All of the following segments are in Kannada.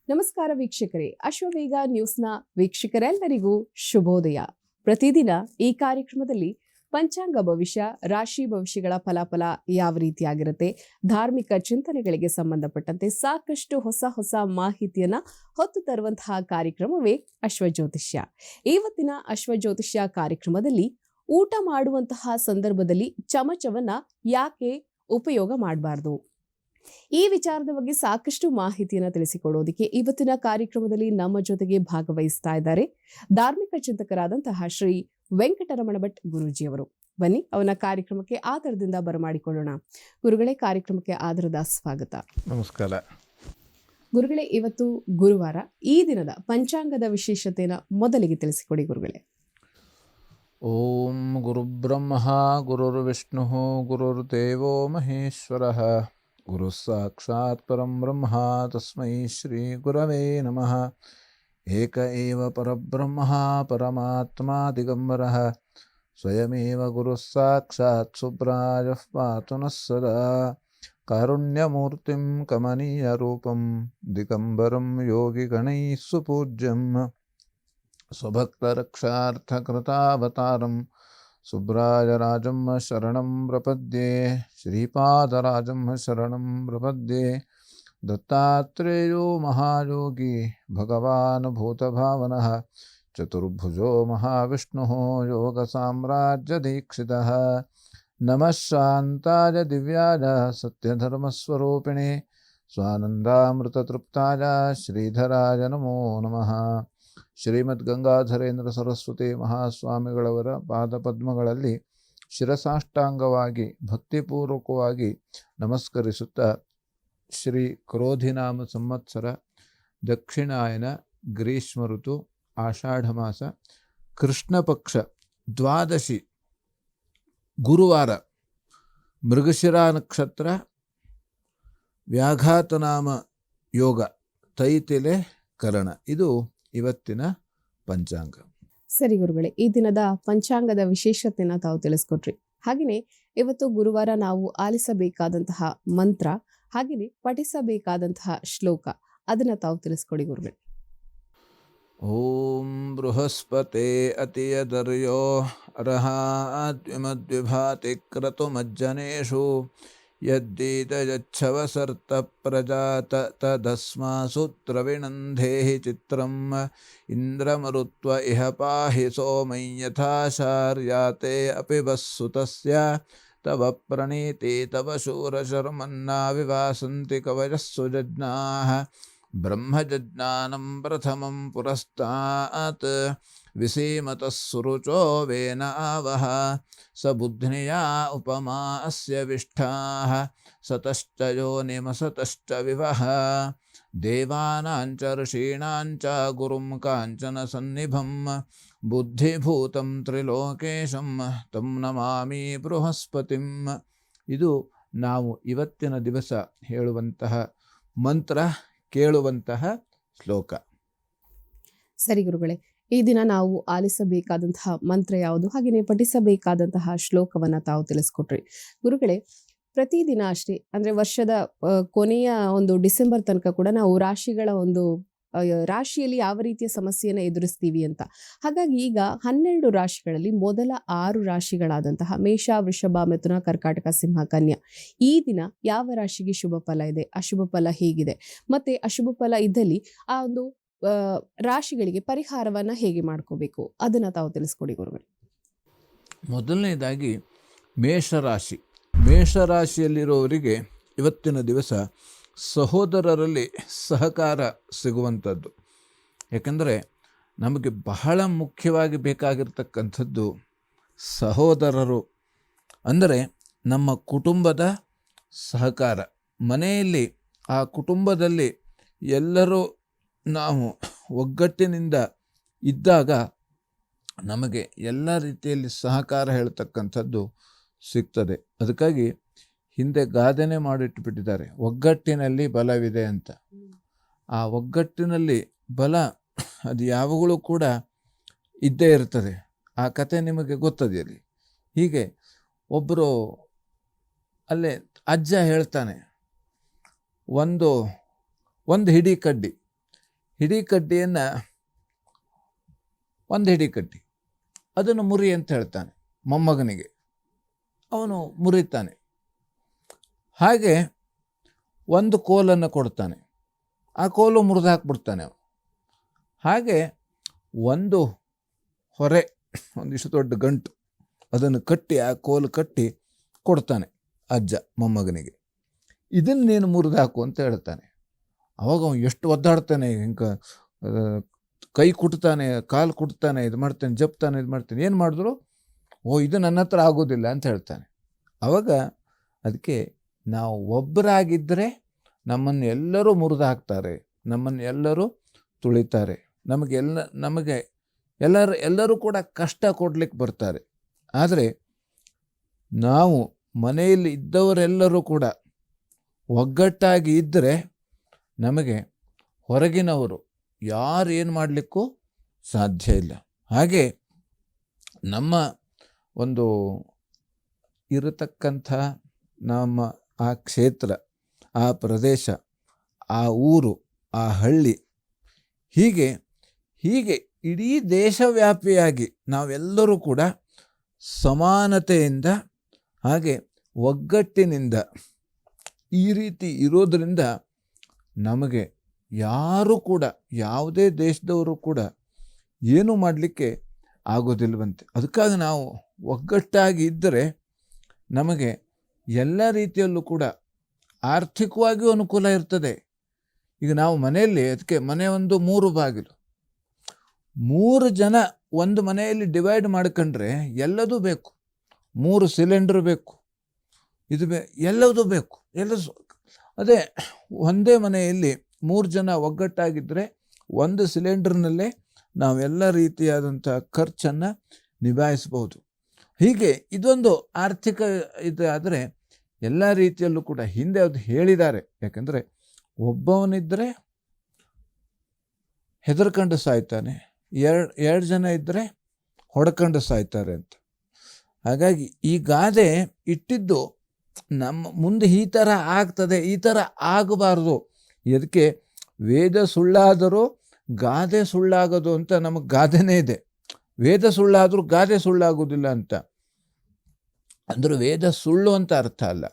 ನಮಸ್ಕಾರ ವೀಕ್ಷಕರೇ, ಅಶ್ವವೇಗ ನ್ಯೂಸ್ನ ವೀಕ್ಷಕರೆಲ್ಲರಿಗೂ ಶುಭೋದಯ. ಪ್ರತಿದಿನ ಈ ಕಾರ್ಯಕ್ರಮದಲ್ಲಿ ಪಂಚಾಂಗ ಭವಿಷ್ಯ, ರಾಶಿ ಭವಿಷ್ಯಗಳ ಫಲಾಫಲ ಯಾವ ರೀತಿಯಾಗಿರುತ್ತೆ, ಧಾರ್ಮಿಕ ಚಿಂತನೆಗಳಿಗೆ ಸಂಬಂಧಪಟ್ಟಂತೆ ಸಾಕಷ್ಟು ಹೊಸ ಮಾಹಿತಿಯನ್ನ ಹೊತ್ತು ತರುವಂತಹ ಕಾರ್ಯಕ್ರಮವೇ ಅಶ್ವಜ್ಯೋತಿಷ್ಯ. ಇವತ್ತಿನ ಅಶ್ವಜ್ಯೋತಿಷ್ಯ ಕಾರ್ಯಕ್ರಮದಲ್ಲಿ ಊಟ ಮಾಡುವಂತಹ ಸಂದರ್ಭದಲ್ಲಿ ಚಮಚವನ್ನ ಯಾಕೆ ಉಪಯೋಗ ಮಾಡಬಾರ್ದು, ಈ ವಿಚಾರದ ಬಗ್ಗೆ ಸಾಕಷ್ಟು ಮಾಹಿತಿಯನ್ನು ತಿಳಿಸಿಕೊಡೋದಕ್ಕೆ ಇವತ್ತಿನ ಕಾರ್ಯಕ್ರಮದಲ್ಲಿ ನಮ್ಮ ಜೊತೆಗೆ ಭಾಗವಹಿಸ್ತಾ ಇದ್ದಾರೆ ಧಾರ್ಮಿಕ ಚಿಂತಕರಾದಂತಹ ಶ್ರೀ ವೆಂಕಟರಮಣ ಭಟ್ ಗುರೂಜಿಯವರು. ಬನ್ನಿ ಅವನ ಕಾರ್ಯಕ್ರಮಕ್ಕೆ ಆದರದಿಂದ ಬರಮಾಡಿಕೊಳ್ಳೋಣ. ಗುರುಗಳೇ, ಕಾರ್ಯಕ್ರಮಕ್ಕೆ ಆದರದ ಸ್ವಾಗತ. ನಮಸ್ಕಾರ ಗುರುಗಳೇ. ಇವತ್ತು ಗುರುವಾರ, ಈ ದಿನದ ಪಂಚಾಂಗದ ವಿಶೇಷತೆನ ಮೊದಲಿಗೆ ತಿಳಿಸಿಕೊಡಿ ಗುರುಗಳೇ. ಓಂ ಗುರುಬ್ರಹ್ಮ ಗುರುರ್ವಿಷ್ಣು ಗುರುರ್ದೇವೋ ಮಹೇಶ್ವರಃ ಗುರು ಸಾಕ್ಷಾತ್ ಪರಂ ಬ್ರಹ್ಮ ತಸ್ಮೈ ಶ್ರೀ ಗುರವೇ ನಮಃ. ಏಕ ಏವ ಪರಬ್ರಹ್ಮ ಪರಮಾತ್ಮ ದಿಗಂಬರಃ ಸ್ವಯಮೇವ ಗುರು ಸಾಕ್ಷಾತ್ ಸುಬ್ರಾಯಃ ಪಾತು ನಃ ಸದಾ. ಕಾರುಣ್ಯಮೂರ್ತಿಂ ಕಮನೀಯ ರೂಪಂ ದಿಗಂಬರಂ ಯೋಗಿ ಗಣೈಃ ಸುಪೂಜ್ಯಂ. ಸ್ವಭಕ್ತರಕ್ಷಾರ್ಥಕೃತಾವತಾರಂ ಸುಬ್ರಾಯರಾಜಂ ಶರಣಂ ಪ್ರಪದ್ಯೆ. ಶ್ರೀಪಾದರಾಜಂ ಶರಣಂ ಪ್ರಪದ್ಯೆ. ದತ್ತಾತ್ರೇಯೋ ಮಹಾಯೋಗಿ ಭಗವಾನ್ ಭೂತಭಾವನಃ ಚತುರ್ಭುಜೋ ಮಹಾವಿಷ್ಣುಃ ಯೋಗಸಾಮ್ರಾಜ್ಯದೀಕ್ಷಿತಃ. ನಮಃ ಶಾಂತಾಯ ದಿವ್ಯಾಯ ಸತ್ಯಧರ್ಮಸ್ವರೂಪಿಣೆ ಸ್ವಾನಂದಾಮೃತತೃಪ್ತಾಯ ಶ್ರೀಧರಾಯ ನಮೋ ನಮಃ. ಶ್ರೀಮದ್ ಗಂಗಾಧರೇಂದ್ರ ಸರಸ್ವತಿ ಮಹಾಸ್ವಾಮಿಗಳವರ ಪಾದಪದ್ಮಗಳಲ್ಲಿ ಶಿರಸಾಷ್ಟಾಂಗವಾಗಿ ಭಕ್ತಿಪೂರ್ವಕವಾಗಿ ನಮಸ್ಕರಿಸುತ್ತಾ, ಶ್ರೀ ಕ್ರೋಧಿನಾಮ ಸಂವತ್ಸರ ದಕ್ಷಿಣಾಯನ ಗ್ರೀಷ್ಮ ಋತು ಆಷಾಢ ಮಾಸ ಕೃಷ್ಣ ಪಕ್ಷ ದ್ವಾದಶಿ ಗುರುವಾರ, ಮೃಗಶಿರಾ ನಕ್ಷತ್ರ, ವ್ಯಾಘಾತನಾಮ ಯೋಗ, ತೈತಿಲೆ ಕರಣ. ಇದು ಇವತ್ತಿನ ಪಂಚಾಂಗ. ಸರಿ ಗುರುಗಳೇ, ಈ ದಿನದ ಪಂಚಾಂಗದ ವಿಶೇಷತೆನ ತಾವು ತಿಳಿಸ್ಕೊಟ್ರಿ. ಹಾಗೆಯೇ ಇವತ್ತು ಗುರುವಾರ ನಾವು ಆಲಿಸಬೇಕಾದಂತಹ ಮಂತ್ರ, ಹಾಗೆಯೇ ಪಠಿಸಬೇಕಾದಂತಹ ಶ್ಲೋಕ, ಅದನ್ನ ತಾವು ತಿಳಿಸ್ಕೊಡಿ ಗುರುಗಳೇ. ಓಂ ಬೃಹಸ್ಪತೆ ಅತಿಯದರ್ಯೋ ಅರ್ಹಾದ್ವಿಮದ್ವಿಭಾತಿ ಕ್ರತುಮಜ್ಜನೇಷು ಯದ್ದೀತಯಚ್ಛವಸರ್ತ ಪ್ರಜಾತ ತದಸ್ಮಾಸು ತ್ರವಿಣಂಧೇಹಿ ಚಿತ್ರಂ. ಇಂದ್ರಮರುತ್ವ ಇಹ ಪಾಹಿ ಸೋಮೈ ಯಥಾಶಾರ್ಯಾತೆ ಅಪಿ ವಸ್ಸುತಸ್ಯ. ತವ ಪ್ರಣೀತಿ ತವ ಶೂರಶರ್ಮನ್ನಾ ವಿವಾಸಂತಿ ಕವಯಃ ಸುಜಜ್ಞಾಃ. ಬ್ರಹ್ಮಜಜ್ಞಾನಂ ಪ್ರಥಮಂ ಪುರಸ್ತಾತ್ ವಿಸೀಮತಃ ಸುರುಚೋ ವೇನ ಆವಹ. ಸ ಬುದ್ಧ್ನಿಯಾ ಉಪಮಾ ಅಸ್ಯ ವಿಷ್ಠಾಃ. ಸತಶ್ಚ ಯೋನಿಮಸತಶ್ಚ ವಿವಹ. ದೇವಾನಾಂಚ ಋಷೀಣಾಂಚ ಗುರುಂ ಕಾಂಚನ ಸನ್ನಿಭಂ. ಬುದ್ಧಿಭೂತಂ ತ್ರಿಲೋಕೇಶಂ ತಂ ನಮಾಮಿ ಬೃಹಸ್ಪತಿಂ. ಇದು ನಾವು ಇವತ್ತಿನ ದಿವಸ ಹೇಳುವಂತಹ ಮಂತ್ರ, ಕೇಳುವಂತಹ ಶ್ಲೋಕ. ಸರಿ ಗುರುಗಳೇ, ಈ ದಿನ ನಾವು ಆಲಿಸಬೇಕಾದಂತಹ ಮಂತ್ರ ಯಾವುದು, ಹಾಗೆಯೇ ಪಠಿಸಬೇಕಾದಂತಹ ಶ್ಲೋಕವನ್ನ ತಾವು ತಿಳಿಸ್ಕೊಟ್ರಿ. ಗುರುಗಳೇ, ಪ್ರತಿದಿನ ಅಷ್ಟೇ, ಅಂದ್ರೆ ವರ್ಷದ ಕೊನೆಯ ಒಂದು ಡಿಸೆಂಬರ್ ತನಕ ಕೂಡ ನಾವು ರಾಶಿಗಳ ಒಂದು ರಾಶಿಯಲ್ಲಿ ಯಾವ ರೀತಿಯ ಸಮಸ್ಯೆಯನ್ನು ಎದುರಿಸ್ತೀವಿ ಅಂತ. ಹಾಗಾಗಿ ಈಗ 12 ರಾಶಿಗಳಲ್ಲಿ ಮೊದಲ 6 ರಾಶಿಗಳಾದಂತಹ ಮೇಷ, ವೃಷಭ, ಮಿಥುನ, ಕರ್ಕಾಟಕ, ಸಿಂಹ, ಕನ್ಯಾ, ಈ ದಿನ ಯಾವ ರಾಶಿಗೆ ಶುಭ ಫಲ ಇದೆ, ಅಶುಭ ಫಲ ಹೇಗಿದೆ, ಮತ್ತೆ ಅಶುಭ ಫಲ ಇದ್ದಲ್ಲಿ ಆ ಒಂದು ರಾಶಿಗಳಿಗೆ ಪರಿಹಾರವನ್ನ ಹೇಗೆ ಮಾಡ್ಕೋಬೇಕು, ಅದನ್ನ ತಾವು ತಿಳಿಸ್ಕೊಡಿ ಗುರುಗಳು. ಮೊದಲನೇದಾಗಿ ಮೇಷರಾಶಿ. ಮೇಷರಾಶಿಯಲ್ಲಿರೋವರಿಗೆ ಇವತ್ತಿನ ದಿವಸ ಸಹೋದರರಲ್ಲಿ ಸಹಕಾರ ಸಿಗುವಂಥದ್ದು. ಯಾಕಂದರೆ ನಮಗೆ ಬಹಳ ಮುಖ್ಯವಾಗಿ ಬೇಕಾಗಿರ್ತಕ್ಕಂಥದ್ದು ಸಹೋದರರು. ಅಂದರೆ ನಮ್ಮ ಕುಟುಂಬದ ಸಹಕಾರ. ಮನೆಯಲ್ಲಿ ಆ ಕುಟುಂಬದಲ್ಲಿ ಎಲ್ಲರೂ ನಾವು ಒಗ್ಗಟ್ಟಿನಿಂದ ಇದ್ದಾಗ ನಮಗೆ ಎಲ್ಲ ರೀತಿಯಲ್ಲಿ ಸಹಕಾರ ಹೇಳ್ತಕ್ಕಂಥದ್ದು ಸಿಗ್ತದೆ. ಅದಕ್ಕಾಗಿ ಹಿಂದೆ ಗಾದೆನೇ ಮಾಡಿಟ್ಬಿಟ್ಟಿದ್ದಾರೆ, ಒಗ್ಗಟ್ಟಿನಲ್ಲಿ ಬಲವಿದೆ ಅಂತ. ಆ ಒಗ್ಗಟ್ಟಿನಲ್ಲಿ ಬಲ ಅದು ಯಾವಾಗಲೂ ಕೂಡ ಇದ್ದೇ ಇರ್ತದೆ. ಆ ಕತೆ ನಿಮಗೆ ಗೊತ್ತದೆಯಲ್ಲಿ. ಹೀಗೆ ಒಬ್ಬರು ಅಲ್ಲೇ ಅಜ್ಜ ಹೇಳ್ತಾನೆ, ಒಂದು ಹಿಡಿ ಕಡ್ಡಿ ಹಿಡಿಕಡ್ಡಿಯನ್ನು ಒಂದು ಹಿಡಿಕಡ್ಡಿ ಅದನ್ನು ಮುರಿ ಅಂತ ಹೇಳ್ತಾನೆ ಮೊಮ್ಮಗನಿಗೆ. ಅವನು ಮುರಿತಾನೆ. ಹಾಗೆ ಒಂದು ಕೋಲನ್ನು ಕೊಡ್ತಾನೆ, ಆ ಕೋಲು ಮುರಿದು ಹಾಕ್ಬಿಡ್ತಾನೆ ಅವನು. ಹಾಗೆ ಒಂದು ಹೊರೆ, ಒಂದಿಷ್ಟು ದೊಡ್ಡ ಗಂಟು, ಅದನ್ನು ಕಟ್ಟಿ ಆ ಕೋಲು ಕಟ್ಟಿ ಕೊಡ್ತಾನೆ ಅಜ್ಜ ಮೊಮ್ಮಗನಿಗೆ. ಇದನ್ನು ನೀನು ಮುರಿದು ಹಾಕು ಅಂತ ಹೇಳ್ತಾನೆ. ಅವಾಗ ಅವನು ಎಷ್ಟು ಒದ್ದಾಡ್ತಾನೆ, ಹಿಂಗೆ ಕೈ ಕುಟ್ತಾನೆ, ಕಾಲು ಕುಟ್ತಾನೆ, ಇದು ಮಾಡ್ತಾನೆ, ಜಪ್ತಾನೆ, ಇದು ಮಾಡ್ತಾನೆ. ಏನು ಮಾಡಿದ್ರು ಇದು ನನ್ನ ಹತ್ರ ಆಗೋದಿಲ್ಲ ಅಂತ ಹೇಳ್ತಾನೆ. ಆವಾಗ ಅದಕ್ಕೆ ನಾವು ಒಬ್ಬರಾಗಿದ್ದರೆ ನಮ್ಮನ್ನು ಎಲ್ಲರೂ ಮುರಿದು ಹಾಕ್ತಾರೆ, ನಮ್ಮನ್ನು ಎಲ್ಲರೂ ತುಳಿತಾರೆ, ನಮಗೆ ಎಲ್ಲರೂ ಕೂಡ ಕಷ್ಟ ಕೊಡ್ಲಿಕ್ಕೆ ಬರ್ತಾರೆ. ಆದರೆ ನಾವು ಮನೆಯಲ್ಲಿ ಇದ್ದವರೆಲ್ಲರೂ ಕೂಡ ಒಗ್ಗಟ್ಟಾಗಿ ಇದ್ದರೆ ನಮಗೆ ಹೊರಗಿನವರು ಯಾರು ಏನು ಮಾಡಲಿಕ್ಕೂ ಸಾಧ್ಯ ಇಲ್ಲ. ಹಾಗೆ ನಮ್ಮ ಒಂದು ಇರತಕ್ಕಂಥ ನಮ್ಮ ಆ ಕ್ಷೇತ್ರ, ಆ ಪ್ರದೇಶ, ಆ ಊರು, ಆ ಹಳ್ಳಿ, ಹೀಗೆ ಇಡೀ ದೇಶವ್ಯಾಪಿಯಾಗಿ ನಾವೆಲ್ಲರೂ ಕೂಡ ಸಮಾನತೆಯಿಂದ ಹಾಗೆ ಒಗ್ಗಟ್ಟಿನಿಂದ ಈ ರೀತಿ ಇರೋದರಿಂದ ನಮಗೆ ಯಾರೂ ಕೂಡ, ಯಾವುದೇ ದೇಶದವರು ಕೂಡ ಏನೂ ಮಾಡಲಿಕ್ಕೆ ಆಗೋದಿಲ್ವಂತೆ. ಅದಕ್ಕಾಗಿ ನಾವು ಒಗ್ಗಟ್ಟಾಗಿ ಇದ್ದರೆ ನಮಗೆ ಎಲ್ಲ ರೀತಿಯಲ್ಲೂ ಕೂಡ ಆರ್ಥಿಕವಾಗಿಯೂ ಅನುಕೂಲ ಇರ್ತದೆ. ಈಗ ನಾವು ಮನೆಯಲ್ಲಿ, ಅದಕ್ಕೆ ಮನೆ ಒಂದು 3 ಬಾಗಿಲು, 3 ಜನ ಒಂದು ಮನೆಯಲ್ಲಿ ಡಿವೈಡ್ ಮಾಡ್ಕೊಂಡ್ರೆ ಎಲ್ಲದೂ ಬೇಕು. 3 ಸಿಲಿಂಡರ್ ಬೇಕು, ಎಲ್ಲದೂ ಬೇಕು. ಅದೇ ಒಂದೇ ಮನೆಯಲ್ಲಿ 3 ಜನ ಒಗ್ಗಟ್ಟಾಗಿದ್ದರೆ ಒಂದು ಸಿಲಿಂಡರ್ನಲ್ಲೇ ನಾವೆಲ್ಲ ರೀತಿಯಾದಂಥ ಖರ್ಚನ್ನು ನಿಭಾಯಿಸ್ಬೋದು. ಹೀಗೆ ಇದೊಂದು ಆರ್ಥಿಕ ಇದು. ಆದರೆ ಎಲ್ಲ ರೀತಿಯಲ್ಲೂ ಕೂಡ ಹಿಂದೆ ಅದು ಹೇಳಿದ್ದಾರೆ. ಯಾಕಂದರೆ ಒಬ್ಬವನಿದ್ದರೆ ಹೆದರ್ಕೊಂಡು ಸಾಯ್ತಾನೆ, ಎರಡು ಜನ ಇದ್ದರೆ ಹೊಡ್ಕೊಂಡು ಸಾಯ್ತಾರೆ ಅಂತ. ಹಾಗಾಗಿ ಈ ಗಾದೆ ಇಟ್ಟಿದ್ದು ನಮ್ಮ ಮುಂದೆ ಈ ಥರ ಆಗ್ತದೆ, ಈ ಥರ ಆಗಬಾರ್ದು. ಇದಕ್ಕೆ ವೇದ ಸುಳ್ಳಾದರೂ ಗಾದೆ ಸುಳ್ಳಾಗೋದು ಅಂತ ನಮಗೆ ಗಾದೆನೇ ಇದೆ. ವೇದ ಸುಳ್ಳಾದರೂ ಗಾದೆ ಸುಳ್ಳಾಗೋದಿಲ್ಲ ಅಂತ. ಅಂದರೆ ವೇದ ಸುಳ್ಳು ಅಂತ ಅರ್ಥ ಅಲ್ಲ.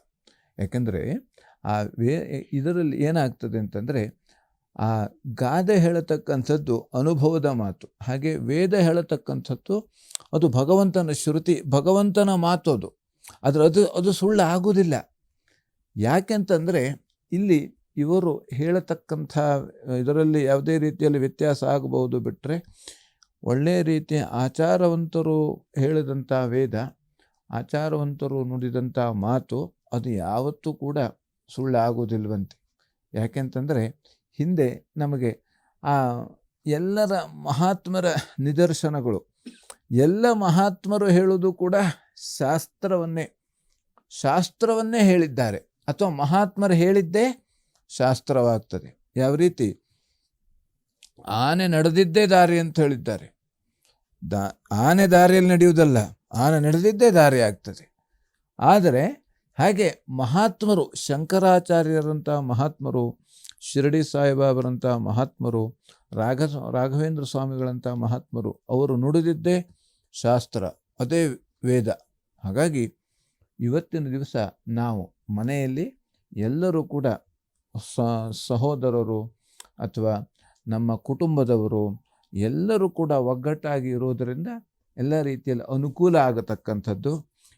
ಯಾಕೆಂದರೆ ಆ ಇದರಲ್ಲಿ ಏನಾಗ್ತದೆ ಅಂತಂದರೆ, ಆ ಗಾದೆ ಹೇಳತಕ್ಕಂಥದ್ದು ಅನುಭವದ ಮಾತು, ಹಾಗೆ ವೇದ ಹೇಳತಕ್ಕಂಥದ್ದು ಅದು ಭಗವಂತನ ಶ್ರುತಿ, ಭಗವಂತನ ಮಾತು. ಅದು ಸುಳ್ಳು ಆಗೋದಿಲ್ಲ. ಯಾಕೆಂತಂದರೆ ಇಲ್ಲಿ ಇವರು ಹೇಳತಕ್ಕಂಥ ಇದರಲ್ಲಿ ಯಾವುದೇ ರೀತಿಯಲ್ಲಿ ವ್ಯತ್ಯಾಸ ಆಗಬಹುದು. ಬಿಟ್ಟರೆ ಒಳ್ಳೆಯ ರೀತಿಯ ಆಚಾರವಂತರು ಹೇಳಿದಂಥ ವೇದ, ಆಚಾರವಂತರು ನುಡಿದಂಥ ಮಾತು, ಅದು ಯಾವತ್ತೂ ಕೂಡ ಸುಳ್ಳು ಆಗೋದಿಲ್ವಂತೆ. ಯಾಕೆಂತಂದರೆ ಹಿಂದೆ ನಮಗೆ ಆ ಎಲ್ಲರ ಮಹಾತ್ಮರ ನಿದರ್ಶನಗಳು, ಎಲ್ಲ ಮಹಾತ್ಮರು ಹೇಳೋದು ಕೂಡ ಶಾಸ್ತ್ರವನ್ನೇ ಹೇಳಿದ್ದಾರೆ, ಅಥವಾ ಮಹಾತ್ಮರು ಹೇಳಿದ್ದೇ ಶಾಸ್ತ್ರವಾಗ್ತದೆ. ಯಾವ ರೀತಿ ಆನೆ ನಡೆದಿದ್ದೇ ದಾರಿ ಅಂತ ಹೇಳಿದ್ದಾರೆ. ಆನೆ ದಾರಿಯಲ್ಲಿ ನಡೆಯುವುದಲ್ಲ, ಆನೆ ನಡೆದಿದ್ದೇ ದಾರಿ ಆಗ್ತದೆ. ಆದರೆ ಹಾಗೆ ಮಹಾತ್ಮರು, ಶಂಕರಾಚಾರ್ಯರಂಥ ಮಹಾತ್ಮರು, ಶಿರಡಿ ಸಾಯಿಬಾಬರಂಥ ಮಹಾತ್ಮರು, ರಾಘವೇಂದ್ರ ಸ್ವಾಮಿಗಳಂಥ ಮಹಾತ್ಮರು, ಅವರು ನುಡಿದಿದ್ದೇ ಶಾಸ್ತ್ರ, ಅದೇ ವೇದ. ಹಾಗಾಗಿ ಇವತ್ತಿನ ದಿವಸ ನಾವು ಮನೆಯಲ್ಲಿ ಎಲ್ಲರೂ ಕೂಡ ಸಹೋದರರು ಅಥವಾ ನಮ್ಮ ಕುಟುಂಬದವರು ಎಲ್ಲರೂ ಕೂಡ ಒಗ್ಗಟ್ಟಾಗಿ ಇರೋದರಿಂದ ಎಲ್ಲ ರೀತಿಯಲ್ಲಿ ಅನುಕೂಲ ಆಗತಕ್ಕಂಥದ್ದು.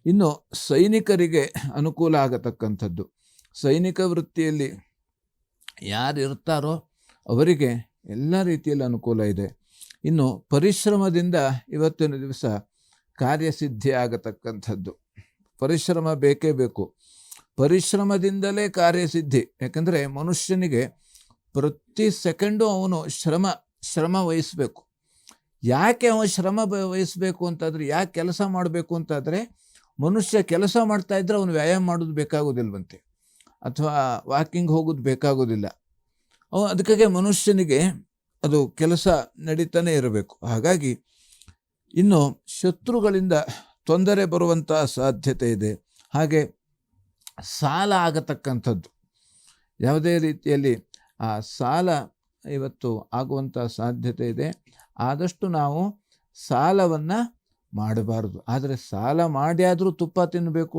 ಇನ್ನು ಸೈನಿಕರಿಗೆ ಅನುಕೂಲ ಆಗತಕ್ಕಂಥದ್ದು, ಸೈನಿಕ ವೃತ್ತಿಯಲ್ಲಿ ಯಾರು ಇರ್ತಾರೋ ಅವರಿಗೆ ಎಲ್ಲ ರೀತಿಯಲ್ಲಿ ಅನುಕೂಲ ಇದೆ. ಇನ್ನು ಪರಿಶ್ರಮದಿಂದ ಇವತ್ತಿನ ದಿವಸ ಕಾರ್ಯಸಿದ್ಧಿ ಆಗತಕ್ಕಂಥದ್ದು. ಪರಿಶ್ರಮ ಬೇಕೇ ಬೇಕು, ಪರಿಶ್ರಮದಿಂದಲೇ ಕಾರ್ಯಸಿದ್ಧಿ. ಯಾಕಂದರೆ ಮನುಷ್ಯನಿಗೆ ಪ್ರತಿ ಸೆಕೆಂಡು ಅವನು ಶ್ರಮ ವಹಿಸಬೇಕು. ಯಾಕೆ ಅವನು ಶ್ರಮ ವಹಿಸಬೇಕು ಅಂತಾದರೆ, ಯಾಕೆ ಕೆಲಸ ಮಾಡಬೇಕು ಅಂತಾದರೆ, ಮನುಷ್ಯ ಕೆಲಸ ಮಾಡ್ತಾಯಿದ್ರೆ ಅವನು ವ್ಯಾಯಾಮ ಮಾಡೋದು ಬೇಕಾಗೋದಿಲ್ವಂತೆ, ಅಥವಾ ವಾಕಿಂಗ್ ಹೋಗೋದು ಬೇಕಾಗೋದಿಲ್ಲ. ಅದಕ್ಕಾಗಿ ಮನುಷ್ಯನಿಗೆ ಅದು ಕೆಲಸ ನಡೀತಾನೆ ಇರಬೇಕು. ಹಾಗಾಗಿ ಇನ್ನು ಶತ್ರುಗಳಿಂದ ತೊಂದರೆ ಬರುವಂಥ ಸಾಧ್ಯತೆ ಇದೆ. ಹಾಗೆ ಸಾಲ ಆಗತಕ್ಕಂಥದ್ದು, ಯಾವುದೇ ರೀತಿಯಲ್ಲಿ ಆ ಸಾಲ ಇವತ್ತು ಆಗುವಂಥ ಸಾಧ್ಯತೆ ಇದೆ. ಆದಷ್ಟು ನಾವು ಸಾಲವನ್ನು ಮಾಡಬಾರ್ದು. ಆದರೆ ಸಾಲ ಮಾಡಿ ಆದರೂ ತುಪ್ಪ ತಿನ್ನಬೇಕು,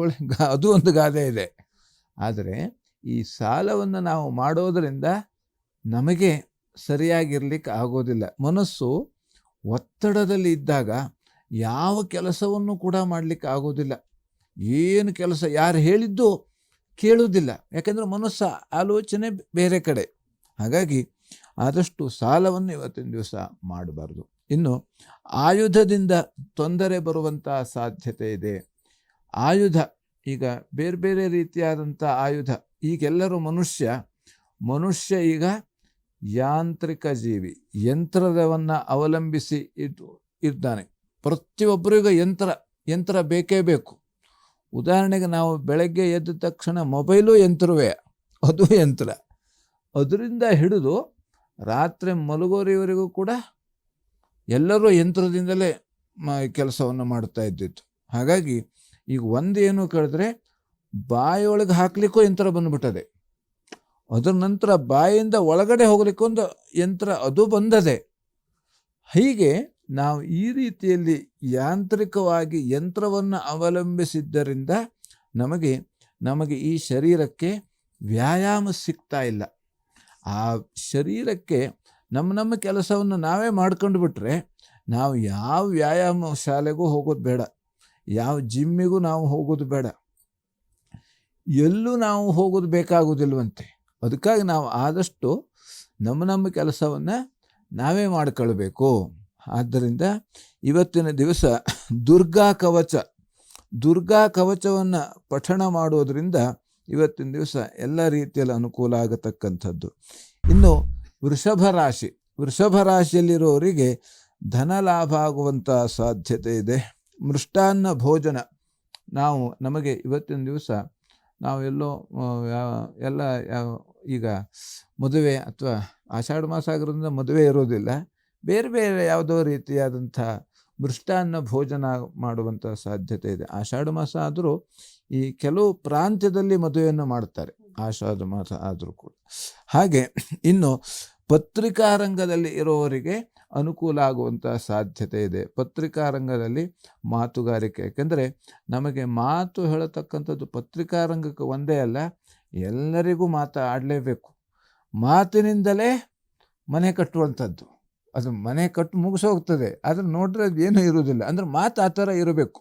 ಅದು ಒಂದು ಗಾದೆ ಇದೆ. ಆದರೆ ಈ ಸಾಲವನ್ನು ನಾವು ಮಾಡೋದರಿಂದ ನಮಗೆ ಸರಿಯಾಗಿರ್ಲಿಕ್ಕೆ ಆಗೋದಿಲ್ಲ. ಮನಸ್ಸು ಒತ್ತಡದಲ್ಲಿ ಇದ್ದಾಗ ಯಾವ ಕೆಲಸವನ್ನು ಕೂಡ ಮಾಡಲಿಕ್ಕೆ ಆಗೋದಿಲ್ಲ. ಏನು ಕೆಲಸ ಯಾರು ಹೇಳಿದ್ದು ಕೇಳುವುದಿಲ್ಲ, ಯಾಕೆಂದರೆ ಮನಸ್ಸು ಆಲೋಚನೆ ಬೇರೆ ಕಡೆ. ಹಾಗಾಗಿ ಆದಷ್ಟು ಸಾಲವನ್ನು ಇವತ್ತಿನ ದಿವಸ ಮಾಡಬಾರ್ದು. ಇನ್ನು ಆಯುಧದಿಂದ ತೊಂದರೆ ಬರುವಂಥ ಸಾಧ್ಯತೆ ಇದೆ. ಆಯುಧ, ಈಗ ಬೇರೆ ಬೇರೆ ರೀತಿಯಾದಂಥ ಆಯುಧ. ಈಗೆಲ್ಲರೂ ಮನುಷ್ಯ ಈಗ ಯಾಂತ್ರಿಕ ಜೀವಿ, ಯಂತ್ರವನ್ನು ಅವಲಂಬಿಸಿ ಇದ್ದಾನೆ. ಪ್ರತಿಯೊಬ್ಬರಿಗೂ ಯಂತ್ರ ಬೇಕೇ ಬೇಕು. ಉದಾಹರಣೆಗೆ ನಾವು ಬೆಳಗ್ಗೆ ಎದ್ದ ತಕ್ಷಣ ಮೊಬೈಲು ಯಂತ್ರವೇ, ಅದು ಯಂತ್ರ. ಅದರಿಂದ ಹಿಡಿದು ರಾತ್ರಿ ಮಲಗೋರಿವರೆಗೂ ಕೂಡ ಎಲ್ಲರೂ ಯಂತ್ರದಿಂದಲೇ ಕೆಲಸವನ್ನು ಮಾಡ್ತಾ ಇದ್ದಿತ್ತು. ಹಾಗಾಗಿ ಈಗ ಒಂದೇನು ಕೇಳಿದ್ರೆ ಬಾಯಿಯೊಳಗೆ ಹಾಕ್ಲಿಕ್ಕೂ ಯಂತ್ರ ಬಂದುಬಿಟ್ಟದೆ. ಅದರ ನಂತರ ಬಾಯಿಯಿಂದ ಒಳಗಡೆ ಹೋಗ್ಲಿಕ್ಕೊಂದು ಯಂತ್ರ, ಅದು ಬಂದದೆ. ಹೀಗೆ ನಾವು ಈ ರೀತಿಯಲ್ಲಿ ಯಾಂತ್ರಿಕವಾಗಿ ಯಂತ್ರವನ್ನು ಅವಲಂಬಿಸಿದ್ದರಿಂದ ನಮಗೆ ಈ ಶರೀರಕ್ಕೆ ವ್ಯಾಯಾಮ ಸಿಗ್ತಾ ಇಲ್ಲ. ಆ ಶರೀರಕ್ಕೆ ನಮ್ಮ ಕೆಲಸವನ್ನು ನಾವೇ ಮಾಡ್ಕೊಂಡು ಬಿಟ್ರೆ ನಾವು ಯಾವ ವ್ಯಾಯಾಮ ಶಾಲೆಗೂ ಹೋಗೋದು ಬೇಡ, ಯಾವ ಜಿಮ್ಮಿಗೂ ನಾವು ಹೋಗೋದು ಬೇಡ, ಎಲ್ಲೂ ನಾವು ಹೋಗೋದು ಬೇಕಾಗೋದಿಲ್ವಂತೆ. ಅದಕ್ಕಾಗಿ ನಾವು ಆದಷ್ಟು ನಮ್ಮ ಕೆಲಸವನ್ನು ನಾವೇ ಮಾಡಿಕೊಳ್ಬೇಕು. ಆದ್ದರಿಂದ ಇವತ್ತಿನ ದಿವಸ ದುರ್ಗಾ ಕವಚವನ್ನು ಪಠಣ ಮಾಡೋದರಿಂದ ಇವತ್ತಿನ ದಿವಸ ಎಲ್ಲ ರೀತಿಯಲ್ಲಿ ಅನುಕೂಲ ಆಗತಕ್ಕಂಥದ್ದು. ಇನ್ನು ವೃಷಭ ರಾಶಿಯಲ್ಲಿರೋರಿಗೆ ಧನ ಲಾಭ ಆಗುವಂಥ ಸಾಧ್ಯತೆ ಇದೆ. ಮೃಷ್ಟಾನ್ನ ಭೋಜನ, ನಮಗೆ ಇವತ್ತಿನ ದಿವಸ ನಾವು ಈಗ ಮದುವೆ ಅಥವಾ ಆಷಾಢ ಮಾಸ ಆಗಿರೋದ್ರಿಂದ ಮದುವೆ ಇರೋದಿಲ್ಲ, ಬೇರೆ ಬೇರೆ ಯಾವುದೋ ರೀತಿಯಾದಂಥ ಮೃಷ್ಟಾನ್ನ ಭೋಜನ ಮಾಡುವಂಥ ಸಾಧ್ಯತೆ ಇದೆ. ಆಷಾಢ ಮಾಸ ಆದರೂ ಈ ಕೆಲವು ಪ್ರಾಂತ್ಯದಲ್ಲಿ ಮದುವೆಯನ್ನು ಮಾಡ್ತಾರೆ, ಆಷಾಢ ಮಾಸ ಆದರೂ ಕೂಡ. ಹಾಗೆ ಇನ್ನು ಪತ್ರಿಕಾ ರಂಗದಲ್ಲಿ ಇರೋವರಿಗೆ ಅನುಕೂಲ ಆಗುವಂಥ ಸಾಧ್ಯತೆ ಇದೆ. ಪತ್ರಿಕಾ ರಂಗದಲ್ಲಿ ಮಾತುಗಾರಿಕೆ, ಯಾಕೆಂದರೆ ನಮಗೆ ಮಾತು ಹೇಳತಕ್ಕಂಥದ್ದು ಪತ್ರಿಕಾ ರಂಗಕ್ಕೆ ಒಂದೇ ಅಲ್ಲ, ಎಲ್ಲರಿಗೂ ಆಡಲೇಬೇಕು. ಮಾತಿನಿಂದಲೇ ಮನೆ ಕಟ್ಟುವಂಥದ್ದು, ಅದು ಮನೆ ಕಟ್ಟು ಮುಗಿಸೋಗ್ತದೆ, ಅದನ್ನು ನೋಡ್ರೆ ಅದು ಏನೂ ಇರುವುದಿಲ್ಲ. ಅಂದರೆ ಮಾತು ಆ ಥರ ಇರಬೇಕು,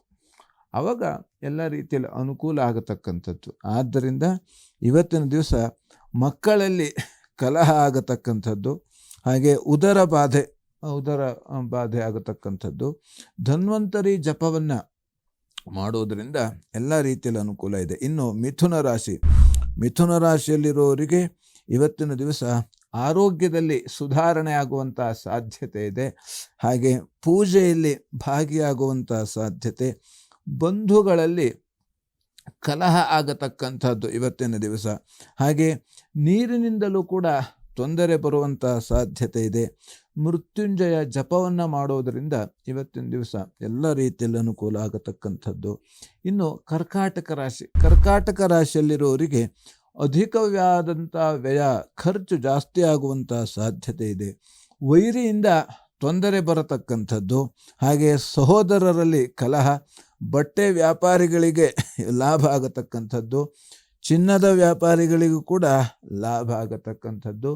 ಆವಾಗ ಎಲ್ಲ ರೀತಿಯಲ್ಲಿ ಅನುಕೂಲ ಆಗತಕ್ಕಂಥದ್ದು. ಆದ್ದರಿಂದ ಇವತ್ತಿನ ದಿವಸ ಮಕ್ಕಳಲ್ಲಿ ಕಲಹ ಆಗತಕ್ಕಂಥದ್ದು, ಹಾಗೆ ಉದರ ಬಾಧೆ ಆಗತಕ್ಕಂಥದ್ದು. ಧನ್ವಂತರಿ ಜಪವನ್ನು ಮಾಡೋದರಿಂದ ಎಲ್ಲ ರೀತಿಯಲ್ಲಿ ಅನುಕೂಲ ಇದೆ. ಇನ್ನು ಮಿಥುನ ರಾಶಿಯಲ್ಲಿರೋರಿಗೆ ಇವತ್ತಿನ ದಿವಸ ಆರೋಗ್ಯದಲ್ಲಿ ಸುಧಾರಣೆ ಆಗುವಂಥ ಸಾಧ್ಯತೆ ಇದೆ. ಹಾಗೆ ಪೂಜೆಯಲ್ಲಿ ಭಾಗಿಯಾಗುವಂಥ ಸಾಧ್ಯತೆ. ಬಂಧುಗಳಲ್ಲಿ ಕಲಹ ಆಗತಕ್ಕಂಥದ್ದು ಇವತ್ತಿನ ದಿವಸ. ಹಾಗೆ ನೀರಿನಿಂದಲೂ ಕೂಡ ತೊಂದರೆ ಬರುವಂಥ ಸಾಧ್ಯತೆ ಇದೆ. ಮೃತ್ಯುಂಜಯ ಜಪವನ್ನು ಮಾಡೋದರಿಂದ ಇವತ್ತಿನ ದಿವಸ ಎಲ್ಲ ರೀತಿಯಲ್ಲಿ ಅನುಕೂಲ ಆಗತಕ್ಕಂಥದ್ದು. ಇನ್ನು ಕರ್ಕಾಟಕ ರಾಶಿಯಲ್ಲಿರೋರಿಗೆ ಅಧಿಕವಾದಂಥ ಖರ್ಚು ಜಾಸ್ತಿ ಆಗುವಂಥ ಸಾಧ್ಯತೆ ಇದೆ. ವೈರಿಯಿಂದ ತೊಂದರೆ ಬರತಕ್ಕಂಥದ್ದು. ಹಾಗೆ ಸಹೋದರರಲ್ಲಿ ಕಲಹ, ಬಟ್ಟೆ ವ್ಯಾಪಾರಿಗಳಿಗೆ ಲಾಭ ಆಗತಕ್ಕಂಥದ್ದು, ಚಿನ್ನದ ವ್ಯಾಪಾರಿಗಳಿಗೂ ಕೂಡ ಲಾಭ ಆಗತಕ್ಕಂಥದ್ದು.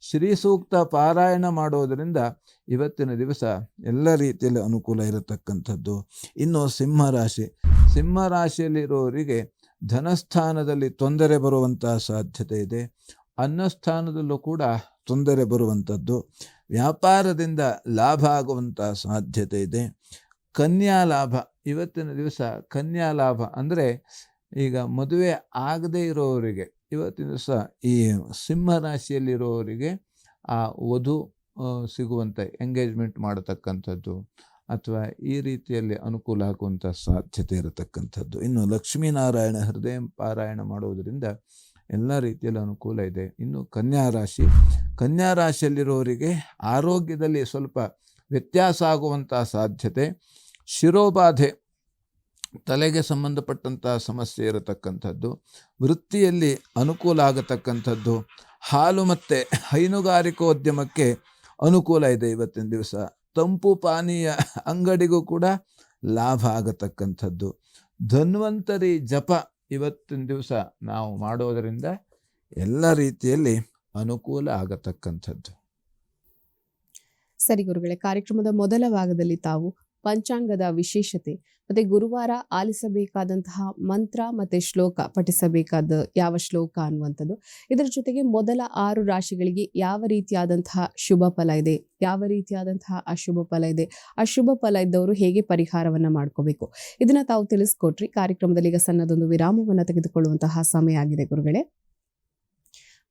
ಶ್ರೀ ಸೂಕ್ತ ಪಾರಾಯಣ ಮಾಡೋದರಿಂದ ಇವತ್ತಿನ ದಿವಸ ಎಲ್ಲ ರೀತಿಯಲ್ಲಿ ಅನುಕೂಲ ಇರತಕ್ಕಂಥದ್ದು. ಇನ್ನು ಸಿಂಹರಾಶಿಯಲ್ಲಿರೋರಿಗೆ ಧನಸ್ಥಾನದಲ್ಲಿ ತೊಂದರೆ ಬರುವಂಥ ಸಾಧ್ಯತೆ ಇದೆ. ಅನ್ನಸ್ಥಾನದಲ್ಲೂ ಕೂಡ ತೊಂದರೆ ಬರುವಂಥದ್ದು. ವ್ಯಾಪಾರದಿಂದ ಲಾಭ ಆಗುವಂಥ ಸಾಧ್ಯತೆ ಇದೆ. ಕನ್ಯಾ ಲಾಭ, ಇವತ್ತಿನ ದಿವಸ ಕನ್ಯಾ ಲಾಭ ಅಂದರೆ ಈಗ ಮದುವೆ ಆಗದೇ ಇರೋವರಿಗೆ ಇವತ್ತಿನ ದಿವಸ ಈ ಸಿಂಹರಾಶಿಯಲ್ಲಿರೋವರಿಗೆ ಆ ವಧು ಸಿಗುವಂಥ ಎಂಗೇಜ್ಮೆಂಟ್ ಮಾಡತಕ್ಕಂಥದ್ದು ಅಥವಾ ಈ ರೀತಿಯಲ್ಲಿ ಅನುಕೂಲ ಆಗುವಂಥ ಸಾಧ್ಯತೆ ಇರತಕ್ಕಂಥದ್ದು. ಇನ್ನು ಲಕ್ಷ್ಮೀನಾರಾಯಣ ಹೃದಯ ಪಾರಾಯಣ ಮಾಡೋದರಿಂದ ಎಲ್ಲ ರೀತಿಯಲ್ಲಿ ಅನುಕೂಲ ಇದೆ. ಇನ್ನು ಕನ್ಯಾ ರಾಶಿಯಲ್ಲಿರೋರಿಗೆ ಆರೋಗ್ಯದಲ್ಲಿ ಸ್ವಲ್ಪ ವ್ಯತ್ಯಾಸ ಆಗುವಂಥ ಸಾಧ್ಯತೆ. ಶಿರೋಬಾಧೆ, ತಲೆಗೆ ಸಂಬಂಧಪಟ್ಟಂಥ ಸಮಸ್ಯೆ ಇರತಕ್ಕಂಥದ್ದು. ವೃತ್ತಿಯಲ್ಲಿ ಅನುಕೂಲ ಆಗತಕ್ಕಂಥದ್ದು. ಹಾಲು ಮತ್ತು ಹೈನುಗಾರಿಕೋದ್ಯಮಕ್ಕೆ ಅನುಕೂಲ ಇದೆ ಇವತ್ತಿನ ದಿವಸ. ತಂಪು ಪಾನೀಯ ಅಂಗಡಿಗೂ ಕೂಡ ಲಾಭ ಆಗತಕ್ಕಂಥದ್ದು. ಧನ್ವಂತರಿ ಜಪ ಇವತ್ತಿನ ದಿವಸ ನಾವು ಮಾಡೋದರಿಂದ ಎಲ್ಲ ರೀತಿಯಲ್ಲಿ ಅನುಕೂಲ ಆಗತಕ್ಕಂಥದ್ದು. ಸರಿ ಗುರುಗಳೇ, ಕಾರ್ಯಕ್ರಮದ ಮೊದಲ ಭಾಗದಲ್ಲಿ ತಾವು ಪಂಚಾಂಗದ ವಿಶೇಷತೆ ಮತ್ತೆ ಗುರುವಾರ ಆಲಿಸಬೇಕಾದಂತಹ ಮಂತ್ರ ಮತ್ತೆ ಶ್ಲೋಕ, ಪಠಿಸಬೇಕಾದ ಯಾವ ಶ್ಲೋಕ ಅನ್ನುವಂಥದ್ದು, ಇದರ ಜೊತೆಗೆ ಮೊದಲ 6 ರಾಶಿಗಳಿಗೆ ಯಾವ ರೀತಿಯಾದಂತಹ ಶುಭ ಫಲ ಇದೆ, ಯಾವ ರೀತಿಯಾದಂತಹ ಅಶುಭ ಫಲ ಇದೆ, ಅಶುಭ ಫಲ ಇದ್ದವರು ಹೇಗೆ ಪರಿಹಾರವನ್ನ ಮಾಡ್ಕೋಬೇಕು, ಇದನ್ನ ತಾವು ತಿಳಿಸ್ಕೊಟ್ರಿ. ಕಾರ್ಯಕ್ರಮದಲ್ಲಿ ಈಗ ಸಣ್ಣದೊಂದು ವಿರಾಮವನ್ನ ತೆಗೆದುಕೊಳ್ಳುವಂತಹ ಸಮಯ ಆಗಿದೆ ಗುರುಗಳೇ.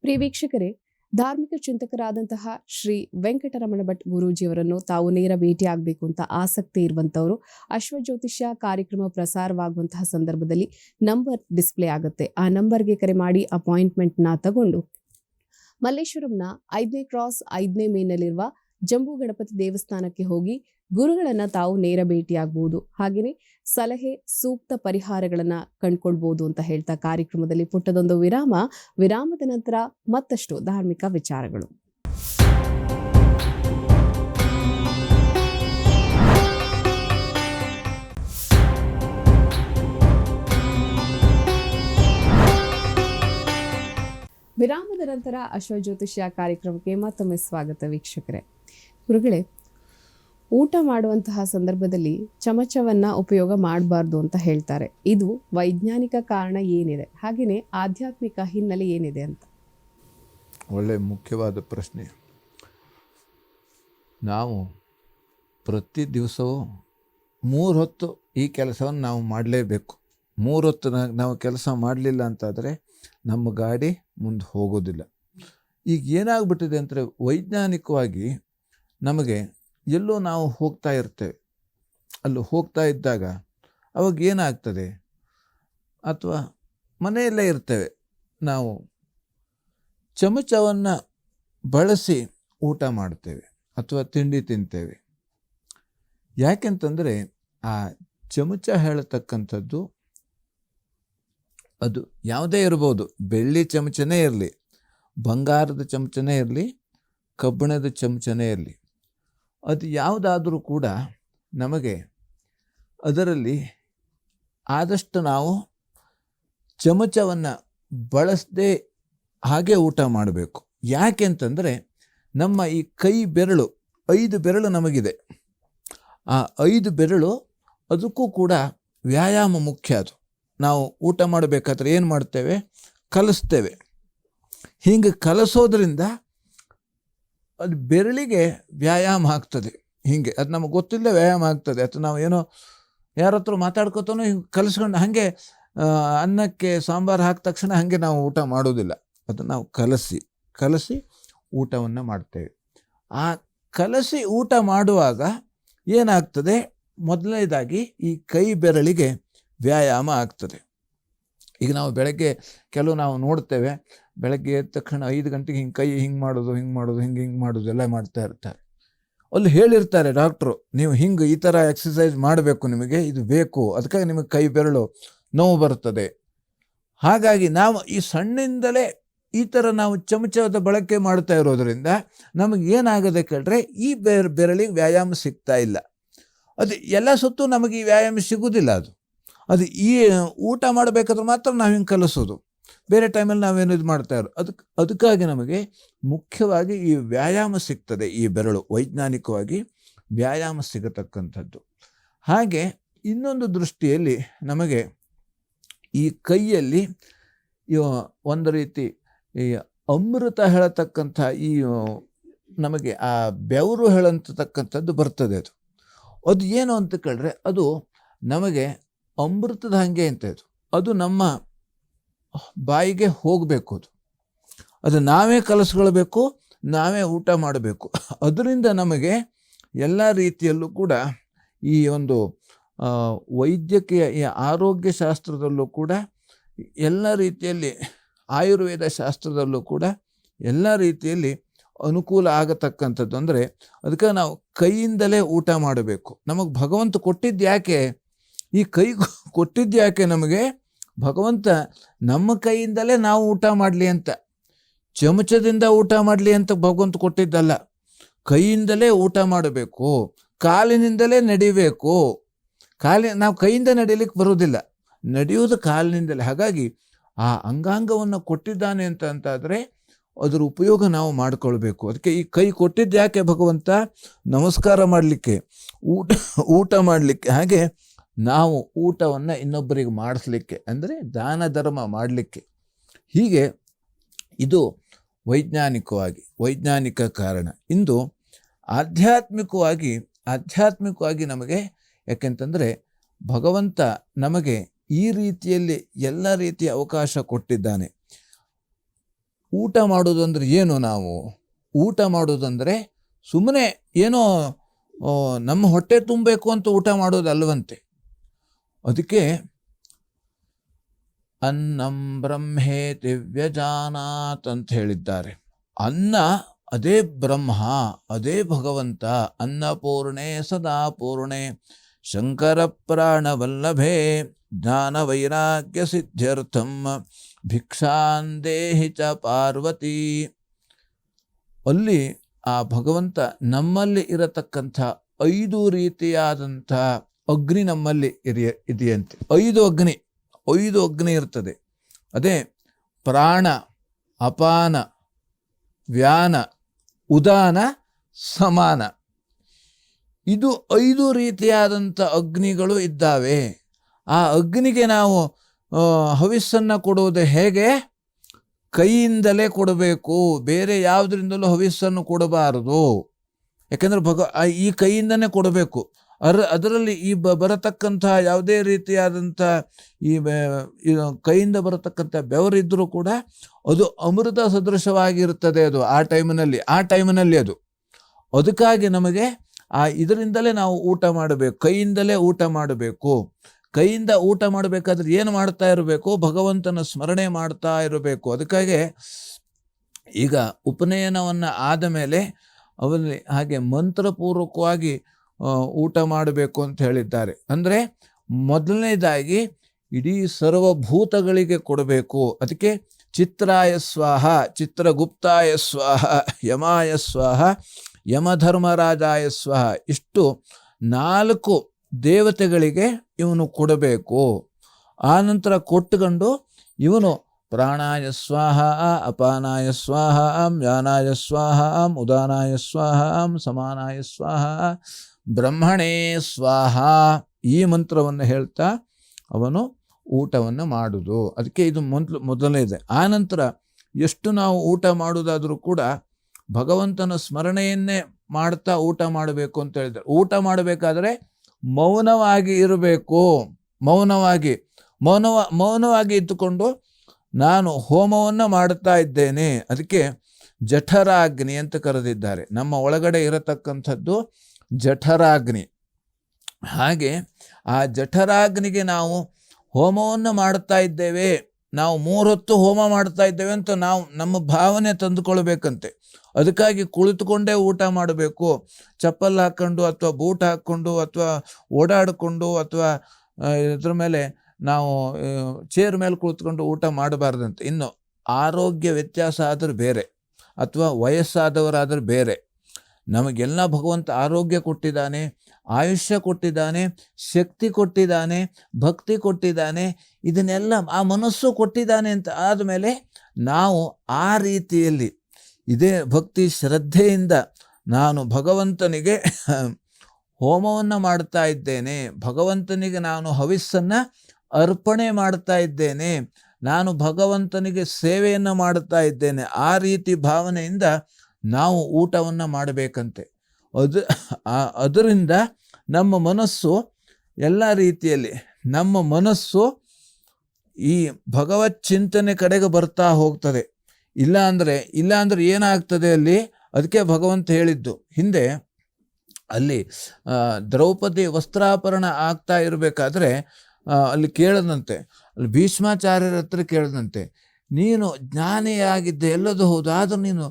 ಪ್ರಿಯ ವೀಕ್ಷಕರೇ, ಧಾರ್ಮಿಕ ಚಿಂತಕರಾದಂತಹ ಶ್ರೀ ವೆಂಕಟರಮಣ ಭಟ್ ಗುರೂಜಿಯವರನ್ನು ತಾವು ನೇರ ಭೇಟಿ ಆಗಬೇಕು ಅಂತ ಆಸಕ್ತಿ ಇರುವಂತವರು ಅಶ್ವಜ್ಯೋತಿಷ್ಯ ಕಾರ್ಯಕ್ರಮ ಪ್ರಸಾರವಾಗುವಂತಹ ಸಂದರ್ಭದಲ್ಲಿ ನಂಬರ್ ಡಿಸ್ಪ್ಲೇ ಆಗುತ್ತೆ. ಆ ನಂಬರ್ಗೆ ಕರೆ ಮಾಡಿ ಅಪಾಯಿಂಟ್ಮೆಂಟ್ನ ತಗೊಂಡು ಮಲ್ಲೇಶ್ವರಂನ 5ನೇ ಕ್ರಾಸ್ 5ನೇ ಮೇನಲ್ಲಿರುವ ಜಂಬೂ ಗಣಪತಿ ದೇವಸ್ಥಾನಕ್ಕೆ ಹೋಗಿ ಗುರುಗಳನ್ನ ತಾವು ನೇರ ಭೇಟಿಯಾಗಬಹುದು. ಹಾಗೆಯೇ ಸಲಹೆ, ಸೂಕ್ತ ಪರಿಹಾರಗಳನ್ನ ಕಂಡುಕೊಳ್ಬಹುದು ಅಂತ ಹೇಳ್ತಾ ಕಾರ್ಯಕ್ರಮದಲ್ಲಿ ಪುಟ್ಟದೊಂದು ವಿರಾಮದ ನಂತರ ಮತ್ತಷ್ಟು ಧಾರ್ಮಿಕ ವಿಚಾರಗಳು. ವಿರಾಮದ ನಂತರ ಅಶ್ವಜ್ಯೋತಿಷ್ಯ ಕಾರ್ಯಕ್ರಮಕ್ಕೆ ಮತ್ತೊಮ್ಮೆ ಸ್ವಾಗತ ವೀಕ್ಷಕರೇ. ಗುರುಗಳೇ, ಊಟ ಮಾಡುವಂತಹ ಸಂದರ್ಭದಲ್ಲಿ ಚಮಚವನ್ನ ಉಪಯೋಗ ಮಾಡಬಾರ್ದು ಅಂತ ಹೇಳ್ತಾರೆ. ಇದು ವೈಜ್ಞಾನಿಕ ಕಾರಣ ಏನಿದೆ, ಹಾಗೆಯೇ ಆಧ್ಯಾತ್ಮಿಕ ಹಿನ್ನೆಲೆ ಏನಿದೆ ಅಂತ? ಒಳ್ಳೆ ಮುಖ್ಯವಾದ ಪ್ರಶ್ನೆ. ನಾವು ಪ್ರತಿ ದಿವಸವೂ 3 ಹೊತ್ತು ಈ ಕೆಲಸವನ್ನು ನಾವು ಮಾಡಲೇಬೇಕು. 3 ಹೊತ್ತು ನಾವು ಕೆಲಸ ಮಾಡಲಿಲ್ಲ ಅಂತಾದರೆ ನಮ್ಮ ಗಾಡಿ ಮುಂದೆ ಹೋಗೋದಿಲ್ಲ. ಈಗ ಏನಾಗ್ಬಿಟ್ಟಿದೆ ಅಂದರೆ, ವೈಜ್ಞಾನಿಕವಾಗಿ ನಮಗೆ ಎಲ್ಲೋ ನಾವು ಹೋಗ್ತಾ ಇರ್ತೇವೆ, ಅಲ್ಲಿ ಹೋಗ್ತಾ ಇದ್ದಾಗ ಅವಾಗ ಏನಾಗ್ತದೆ, ಅಥವಾ ಮನೆಯಲ್ಲೇ ಇರ್ತೇವೆ, ನಾವು ಚಮಚವನ್ನು ಬಳಸಿ ಊಟ ಮಾಡ್ತೇವೆ ಅಥವಾ ತಿಂಡಿ ತಿಂತೇವೆ. ಯಾಕೆಂತಂದರೆ ಆ ಚಮಚ ಹೇಳತಕ್ಕಂಥದ್ದು ಅದು ಯಾವುದೇ ಇರ್ಬೋದು, ಬೆಳ್ಳಿ ಚಮಚನೇ ಇರಲಿ, ಬಂಗಾರದ ಚಮಚನೇ ಇರಲಿ, ಕಬ್ಬಿಣದ ಚಮಚನೇ ಇರಲಿ, ಅದು ಯಾವುದಾದ್ರೂ ಕೂಡ ನಮಗೆ ಅದರಲ್ಲಿ ಆದಷ್ಟು ನಾವು ಚಮಚವನ್ನು ಬಳಸದೆ ಹಾಗೆ ಊಟ ಮಾಡಬೇಕು. ಯಾಕೆ ಅಂತಂದರೆ, ನಮ್ಮ ಈ ಕೈ ಬೆರಳು 5 ಬೆರಳು ನಮಗಿದೆ. ಆ 5 ಬೆರಳು ಅದಕ್ಕೂ ಕೂಡ ವ್ಯಾಯಾಮ ಮುಖ್ಯ. ಅದು ನಾವು ಊಟ ಮಾಡಬೇಕಾದ್ರೆ ಏನು ಮಾಡ್ತೇವೆ, ಕಲಿಸ್ತೇವೆ. ಹಿಂಗೆ ಕಲಿಸೋದ್ರಿಂದ ಅದು ಬೆರಳಿಗೆ ವ್ಯಾಯಾಮ ಆಗ್ತದೆ. ಹೀಗೆ ಅದು ನಮಗೆ ಗೊತ್ತಿಲ್ಲದೆ ವ್ಯಾಯಾಮ ಆಗ್ತದೆ. ಅಥವಾ ನಾವು ಏನೋ ಯಾರ ಹತ್ರ ಮಾತಾಡ್ಕೊತಾನೋ ಹಿಂಗೆ ಕಲಿಸ್ಕೊಂಡು ಹಾಗೆ ಅನ್ನಕ್ಕೆ ಸಾಂಬಾರು ಹಾಕಿದ ತಕ್ಷಣ ಹಾಗೆ ನಾವು ಊಟ ಮಾಡೋದಿಲ್ಲ. ಅದು ನಾವು ಕಲಸಿ ಊಟವನ್ನು ಮಾಡ್ತೇವೆ. ಆ ಕಲಸಿ ಊಟ ಮಾಡುವಾಗ ಏನಾಗ್ತದೆ, ಮೊದಲನೇದಾಗಿ ಈ ಕೈ ಬೆರಳಿಗೆ ವ್ಯಾಯಾಮ ಆಗ್ತದೆ. ಈಗ ನಾವು ಬೆಳಗ್ಗೆ ಕೆಲವು ನಾವು ನೋಡ್ತೇವೆ, ಬೆಳಗ್ಗೆ ಎದ್ದ ತಕ್ಷಣ 5 ಗಂಟೆಗೆ ಹಿಂಗೆ ಕೈ ಹಿಂಗೆ ಮಾಡೋದು ಎಲ್ಲ ಮಾಡ್ತಾ ಇರ್ತಾರೆ. ಅಲ್ಲಿ ಹೇಳಿರ್ತಾರೆ ಡಾಕ್ಟ್ರು, ನೀವು ಹಿಂಗೆ ಈ ಥರ ಎಕ್ಸಸೈಸ್ ಮಾಡಬೇಕು, ನಿಮಗೆ ಇದು ಬೇಕು, ಅದಕ್ಕಾಗಿ ನಿಮಗೆ ಕೈ ಬೆರಳು ನೋವು ಬರ್ತದೆ. ಹಾಗಾಗಿ ನಾವು ಈ ಸಣ್ಣಿಂದಲೇ ಈ ಥರ ನಾವು ಚಮಚದ ಬಳಕೆ ಮಾಡ್ತಾ ಇರೋದ್ರಿಂದ ನಮಗೆ ಏನಾಗದೆ ಕೇಳಿದ್ರೆ, ಈ ಬೆರಳಿಗೆ ವ್ಯಾಯಾಮ ಸಿಗ್ತಾ ಇಲ್ಲ. ಅದು ಎಲ್ಲ ಸುತ್ತು ನಮಗೆ ಈ ವ್ಯಾಯಾಮ ಸಿಗೋದಿಲ್ಲ. ಅದು ಈ ಊಟ ಮಾಡಬೇಕಾದ್ರೆ ಮಾತ್ರ ನಾವು ಹಿಂಗೆ ಕಲಿಸೋದು, ಬೇರೆ ಟೈಮಲ್ಲಿ ನಾವೇನು ಇದು ಮಾಡ್ತಾ ಇರೋ. ಅದಕ್ಕಾಗಿ ನಮಗೆ ಮುಖ್ಯವಾಗಿ ಈ ವ್ಯಾಯಾಮ ಸಿಗ್ತದೆ. ಈ ಬೆರಳು ವೈಜ್ಞಾನಿಕವಾಗಿ ವ್ಯಾಯಾಮ ಸಿಗತಕ್ಕಂಥದ್ದು. ಹಾಗೆ ಇನ್ನೊಂದು ದೃಷ್ಟಿಯಲ್ಲಿ ನಮಗೆ ಈ ಕೈಯಲ್ಲಿ ಒಂದು ರೀತಿ ಈ ಅಮೃತ ಹೇಳತಕ್ಕಂಥ ಈ ನಮಗೆ ಆ ಬೆವರು ಹೇಳತಕ್ಕಂಥದ್ದು ಬರ್ತದೆ. ಅದು ಏನು ಅಂತ ಕೇಳಿದ್ರೆ, ಅದು ನಮಗೆ ಅಮೃತದ ಹಾಗೆ ಅಂತ ಅದು ನಮ್ಮ ಬಾಯಿಗೆ ಹೋಗಬೇಕು. ಅದು ನಾವೇ ಕಲಿಸ್ಕೊಳ್ಬೇಕು, ನಾವೇ ಊಟ ಮಾಡಬೇಕು. ಅದರಿಂದ ನಮಗೆ ಎಲ್ಲ ರೀತಿಯಲ್ಲೂ ಕೂಡ ಈ ಒಂದು ವೈದ್ಯಕೀಯ ಈ ಆರೋಗ್ಯ ಶಾಸ್ತ್ರದಲ್ಲೂ ಕೂಡ, ಎಲ್ಲ ರೀತಿಯಲ್ಲಿ ಆಯುರ್ವೇದ ಶಾಸ್ತ್ರದಲ್ಲೂ ಕೂಡ ಎಲ್ಲ ರೀತಿಯಲ್ಲಿ ಅನುಕೂಲ ಆಗತಕ್ಕಂಥದ್ದು. ಅಂದರೆ ಅದಕ್ಕೆ ನಾವು ಕೈಯಿಂದಲೇ ಊಟ ಮಾಡಬೇಕು. ನಮಗೆ ಭಗವಂತ ಕೊಟ್ಟಿದ್ದು ಯಾಕೆ, ಈ ಕೈ ಕೊಟ್ಟಿದ್ದು ಯಾಕೆ ನಮಗೆ, ಭಗವಂತ ನಮ್ಮ ಕೈಯಿಂದಲೇ ನಾವು ಊಟ ಮಾಡಲಿ ಅಂತ. ಚಮಚದಿಂದ ಊಟ ಮಾಡಲಿ ಅಂತ ಭಗವಂತ ಕೊಟ್ಟಿದ್ದಲ್ಲ. ಕೈಯಿಂದಲೇ ಊಟ ಮಾಡಬೇಕು, ಕಾಲಿನಿಂದಲೇ ನಡಿಬೇಕು. ನಾವು ಕೈಯಿಂದ ನಡೀಲಿಕ್ಕೆ ಬರೋದಿಲ್ಲ, ನಡೆಯುವುದು ಕಾಲಿನಿಂದಲೇ. ಹಾಗಾಗಿ ಆ ಅಂಗಾಂಗವನ್ನು ಕೊಟ್ಟಿದ್ದಾನೆ ಅಂತಾದರೆ ಅದರ ಉಪಯೋಗ ನಾವು ಮಾಡಿಕೊಳ್ಬೇಕು. ಅದಕ್ಕೆ ಈ ಕೈ ಕೊಟ್ಟಿದ್ದು ಯಾಕೆ ಭಗವಂತ? ನಮಸ್ಕಾರ ಮಾಡಲಿಕ್ಕೆ, ಊಟ ಮಾಡಲಿಕ್ಕೆ. ಹಾಗೆ ನಾವು ಊಟವನ್ನು ಇನ್ನೊಬ್ಬರಿಗೆ ಮಾಡಿಸ್ಲಿಕ್ಕೆ, ಅಂದರೆ ದಾನ ಧರ್ಮ ಮಾಡಲಿಕ್ಕೆ. ಹೀಗೆ ಇದು ವೈಜ್ಞಾನಿಕ ಕಾರಣ. ಇಂದು ಆಧ್ಯಾತ್ಮಿಕವಾಗಿ ನಮಗೆ, ಯಾಕೆಂತಂದರೆ ಭಗವಂತ ನಮಗೆ ಈ ರೀತಿಯಲ್ಲಿ ಎಲ್ಲ ರೀತಿಯ ಅವಕಾಶ ಕೊಟ್ಟಿದ್ದಾನೆ. ಊಟ ಮಾಡೋದಂದ್ರೆ ಏನು? ನಾವು ಊಟ ಮಾಡೋದಂದರೆ ಸುಮ್ಮನೆ ಏನೋ ನಮ್ಮ ಹೊಟ್ಟೆ ತುಂಬಬೇಕು ಅಂತ ಊಟ ಮಾಡೋದಲ್ವಂತೆ. ಅದಕ್ಕೆ ಅನ್ನಂ ಬ್ರಹ್ಮೇ ದಿವ್ಯಜಾನಾತ್ ಅಂತ ಹೇಳಿದ್ದಾರೆ. ಅನ್ನ ಅದೇ ಬ್ರಹ್ಮ, ಅದೇ ಭಗವಂತ. ಅನ್ನಪೂರ್ಣೆ ಸದಾ ಪೂರ್ಣೆ ಶಂಕರ ಪ್ರಾಣವಲ್ಲಭೆ ಜ್ಞಾನ ವೈರಾಗ್ಯ ಸಿದ್ಧ್ಯರ್ಥಂ ಭಿಕ್ಷಾಂದೇಹಿ ಚ ಪಾರ್ವತಿ. ಅಲ್ಲಿ ಆ ಭಗವಂತ ನಮ್ಮಲ್ಲಿ ಇರತಕ್ಕಂಥ 5 ರೀತಿಯಾದಂಥ ಅಗ್ನಿ ನಮ್ಮಲ್ಲಿ ಇದೆಯಂತೆ. 5 ಅಗ್ನಿ ಇರ್ತದೆ. ಅದೇ ಪ್ರಾಣ, ಅಪಾನ, ವ್ಯಾನ, ಉದಾನ, ಸಮಾನ. ಇದು 5 ರೀತಿಯಾದಂಥ ಅಗ್ನಿಗಳು ಇದ್ದಾವೆ. ಆ ಅಗ್ನಿಗೆ ನಾವು ಹವಿಸ್ಸನ್ನು ಕೊಡುವುದು ಹೇಗೆ? ಕೈಯಿಂದಲೇ ಕೊಡಬೇಕು, ಬೇರೆ ಯಾವುದರಿಂದಲೂ ಹವಿಸ್ಸನ್ನು ಕೊಡಬಾರದು. ಯಾಕೆಂದರೆ ಈ ಕೈಯಿಂದನೇ ಕೊಡಬೇಕು. ಅದರಲ್ಲಿ ಈ ಬರತಕ್ಕಂಥ ಯಾವುದೇ ರೀತಿಯಾದಂಥ ಈ ಕೈಯಿಂದ ಬರತಕ್ಕಂಥ ಬೆವರಿದ್ದರೂ ಕೂಡ ಅದು ಅಮೃತ ಸದೃಶವಾಗಿರುತ್ತದೆ. ಅದು ಆ ಟೈಮಿನಲ್ಲಿ ಅದು. ಅದಕ್ಕಾಗಿ ನಮಗೆ ಇದರಿಂದಲೇ ನಾವು ಊಟ ಮಾಡಬೇಕು, ಕೈಯಿಂದಲೇ ಊಟ ಮಾಡಬೇಕು. ಕೈಯಿಂದ ಊಟ ಮಾಡಬೇಕಾದ್ರೆ ಏನು ಮಾಡ್ತಾ ಇರಬೇಕು? ಭಗವಂತನ ಸ್ಮರಣೆ ಮಾಡ್ತಾ ಇರಬೇಕು. ಅದಕ್ಕಾಗಿ ಈಗ ಉಪನಯನವನ್ನು ಆದ ಮೇಲೆ ಅವರಲ್ಲಿ ಹಾಗೆ ಮಂತ್ರಪೂರ್ವಕವಾಗಿ ಊಟ ಮಾಡಬೇಕು ಅಂತ ಹೇಳಿದ್ದಾರೆ. ಅಂದರೆ ಮೊದಲನೇದಾಗಿ ಇಡೀ ಸರ್ವಭೂತಗಳಿಗೆ ಕೊಡಬೇಕು. ಅದಕ್ಕೆ ಚಿತ್ರಾಯ ಸ್ವಾಹ, ಚಿತ್ರಗುಪ್ತಾಯ ಸ್ವಾಹ, ಯಮಾಯ ಸ್ವಾಹ, ಯಮಧರ್ಮರಾಜಾಯ ಸ್ವಾಹ. ಇಷ್ಟು 4 ದೇವತೆಗಳಿಗೆ ಇವನು ಕೊಡಬೇಕು. ಆನಂತರ ಕೊಟ್ಟುಕೊಂಡು ಇವನು ಪ್ರಾಣಾಯ ಸ್ವಾಹ, ಅಪಾನಾಯ ಸ್ವಾಹ, ವ್ಯಾನಾಯ ಸ್ವಾಹ, ಉದಾನಾಯ ಸ್ವಾಹ, ಸಮಾನಾಯ ಸ್ವಾಹ, ಬ್ರಹ್ಮಣೇ ಸ್ವಾಹ ಈ ಮಂತ್ರವನ್ನು ಹೇಳ್ತಾ ಅವನು ಊಟವನ್ನು ಮಾಡುವುದು. ಅದಕ್ಕೆ ಇದು ಮೊದಲನೇದೆ. ಆನಂತರ ಎಷ್ಟು ನಾವು ಊಟ ಮಾಡುವುದಾದರೂ ಕೂಡ ಭಗವಂತನ ಸ್ಮರಣೆಯನ್ನೇ ಮಾಡ್ತಾ ಊಟ ಮಾಡಬೇಕು ಅಂತ ಹೇಳಿದ್ದಾರೆ. ಊಟ ಮಾಡಬೇಕಾದ್ರೆ ಮೌನವಾಗಿ ಇರಬೇಕು. ಮೌನವಾಗಿ ಇದ್ದುಕೊಂಡು ನಾನು ಹೋಮವನ್ನು ಮಾಡುತ್ತಾ ಇದ್ದೇನೆ. ಅದಕ್ಕೆ ಜಠರಾಗ್ನಿ ಅಂತ ಕರೆದಿದ್ದಾರೆ. ನಮ್ಮ ಒಳಗಡೆ ಇರತಕ್ಕಂಥದ್ದು ಜಠರಾಗ್ನಿ. ಹಾಗೆ ಆ ಜಠರಾಗ್ನಿಗೆ ನಾವು ಹೋಮವನ್ನು ಮಾಡುತ್ತಾ ಇದ್ದೇವೆ, ನಾವು 3 ಹೊತ್ತು ಹೋಮ ಮಾಡ್ತಾ ಇದ್ದೇವೆ ಅಂತ ನಾವು ನಮ್ಮ ಭಾವನೆ ತಂದುಕೊಳ್ಬೇಕಂತೆ. ಅದಕ್ಕಾಗಿ ಕುಳಿತುಕೊಂಡೇ ಊಟ ಮಾಡಬೇಕು. ಚಪ್ಪಲ್ ಹಾಕ್ಕೊಂಡು ಅಥವಾ ಬೂಟ್ ಹಾಕ್ಕೊಂಡು ಅಥವಾ ಓಡಾಡಿಕೊಂಡು ಅಥವಾ ಇದ್ರ ಮೇಲೆ ನಾವು ಚೇರ್ ಮೇಲೆ ಕುಳಿತುಕೊಂಡು ಊಟ ಮಾಡಬಾರ್ದಂತೆ. ಇನ್ನು ಆರೋಗ್ಯ ವ್ಯತ್ಯಾಸ ಆದರೆ ಬೇರೆ, ಅಥವಾ ವಯಸ್ಸಾದವರಾದರೆ ಬೇರೆ. ನಮಗೆಲ್ಲ ಭಗವಂತ ಆರೋಗ್ಯ ಕೊಟ್ಟಿದ್ದಾನೆ, ಆಯುಷ್ಯ ಕೊಟ್ಟಿದ್ದಾನೆ, ಶಕ್ತಿ ಕೊಟ್ಟಿದ್ದಾನೆ, ಭಕ್ತಿ ಕೊಟ್ಟಿದ್ದಾನೆ, ಇದನ್ನೆಲ್ಲ ಆ ಮನಸ್ಸು ಕೊಟ್ಟಿದ್ದಾನೆ ಅಂತ ಆದಮೇಲೆ ನಾವು ಆ ರೀತಿಯಲ್ಲಿ ಇದೇ ಭಕ್ತಿ ಶ್ರದ್ಧೆಯಿಂದ ನಾನು ಭಗವಂತನಿಗೆ ಹೋಮವನ್ನು ಮಾಡ್ತಾ ಇದ್ದೇನೆ, ಭಗವಂತನಿಗೆ ನಾನು ಹವಿಸ್ಸನ್ನು ಅರ್ಪಣೆ ಮಾಡ್ತಾ ಇದ್ದೇನೆ, ನಾನು ಭಗವಂತನಿಗೆ ಸೇವೆಯನ್ನು ಮಾಡುತ್ತಾ ಇದ್ದೇನೆ, ಆ ರೀತಿ ಭಾವನೆಯಿಂದ ನಾವು ಊಟವನ್ನು ಮಾಡಬೇಕಂತೆ. ಅದರಿಂದ ನಮ್ಮ ಮನಸ್ಸು ಎಲ್ಲ ರೀತಿಯಲ್ಲಿ ನಮ್ಮ ಮನಸ್ಸು ಈ ಭಗವತ್ ಚಿಂತನೆ ಕಡೆಗೆ ಬರ್ತಾ ಹೋಗ್ತದೆ. ಇಲ್ಲಾಂದರೆ ಏನಾಗ್ತದೆ ಅಲ್ಲಿ? ಅದಕ್ಕೆ ಭಗವಂತ ಹೇಳಿದ್ದು ಹಿಂದೆ ಅಲ್ಲಿ ದ್ರೌಪದಿ ವಸ್ತ್ರಾಪರಣ ಆಗ್ತಾ ಇರಬೇಕಾದ್ರೆ ಅಲ್ಲಿ ಕೇಳದಂತೆ, ಅಲ್ಲಿ ಭೀಷ್ಮಾಚಾರ್ಯರ ಹತ್ರ ಕೇಳದಂತೆ, ನೀನು ಜ್ಞಾನಿಯಾಗಿದ್ದೆ ಎಲ್ಲದೂ ಹೌದು, ಆದರೂ ನೀನು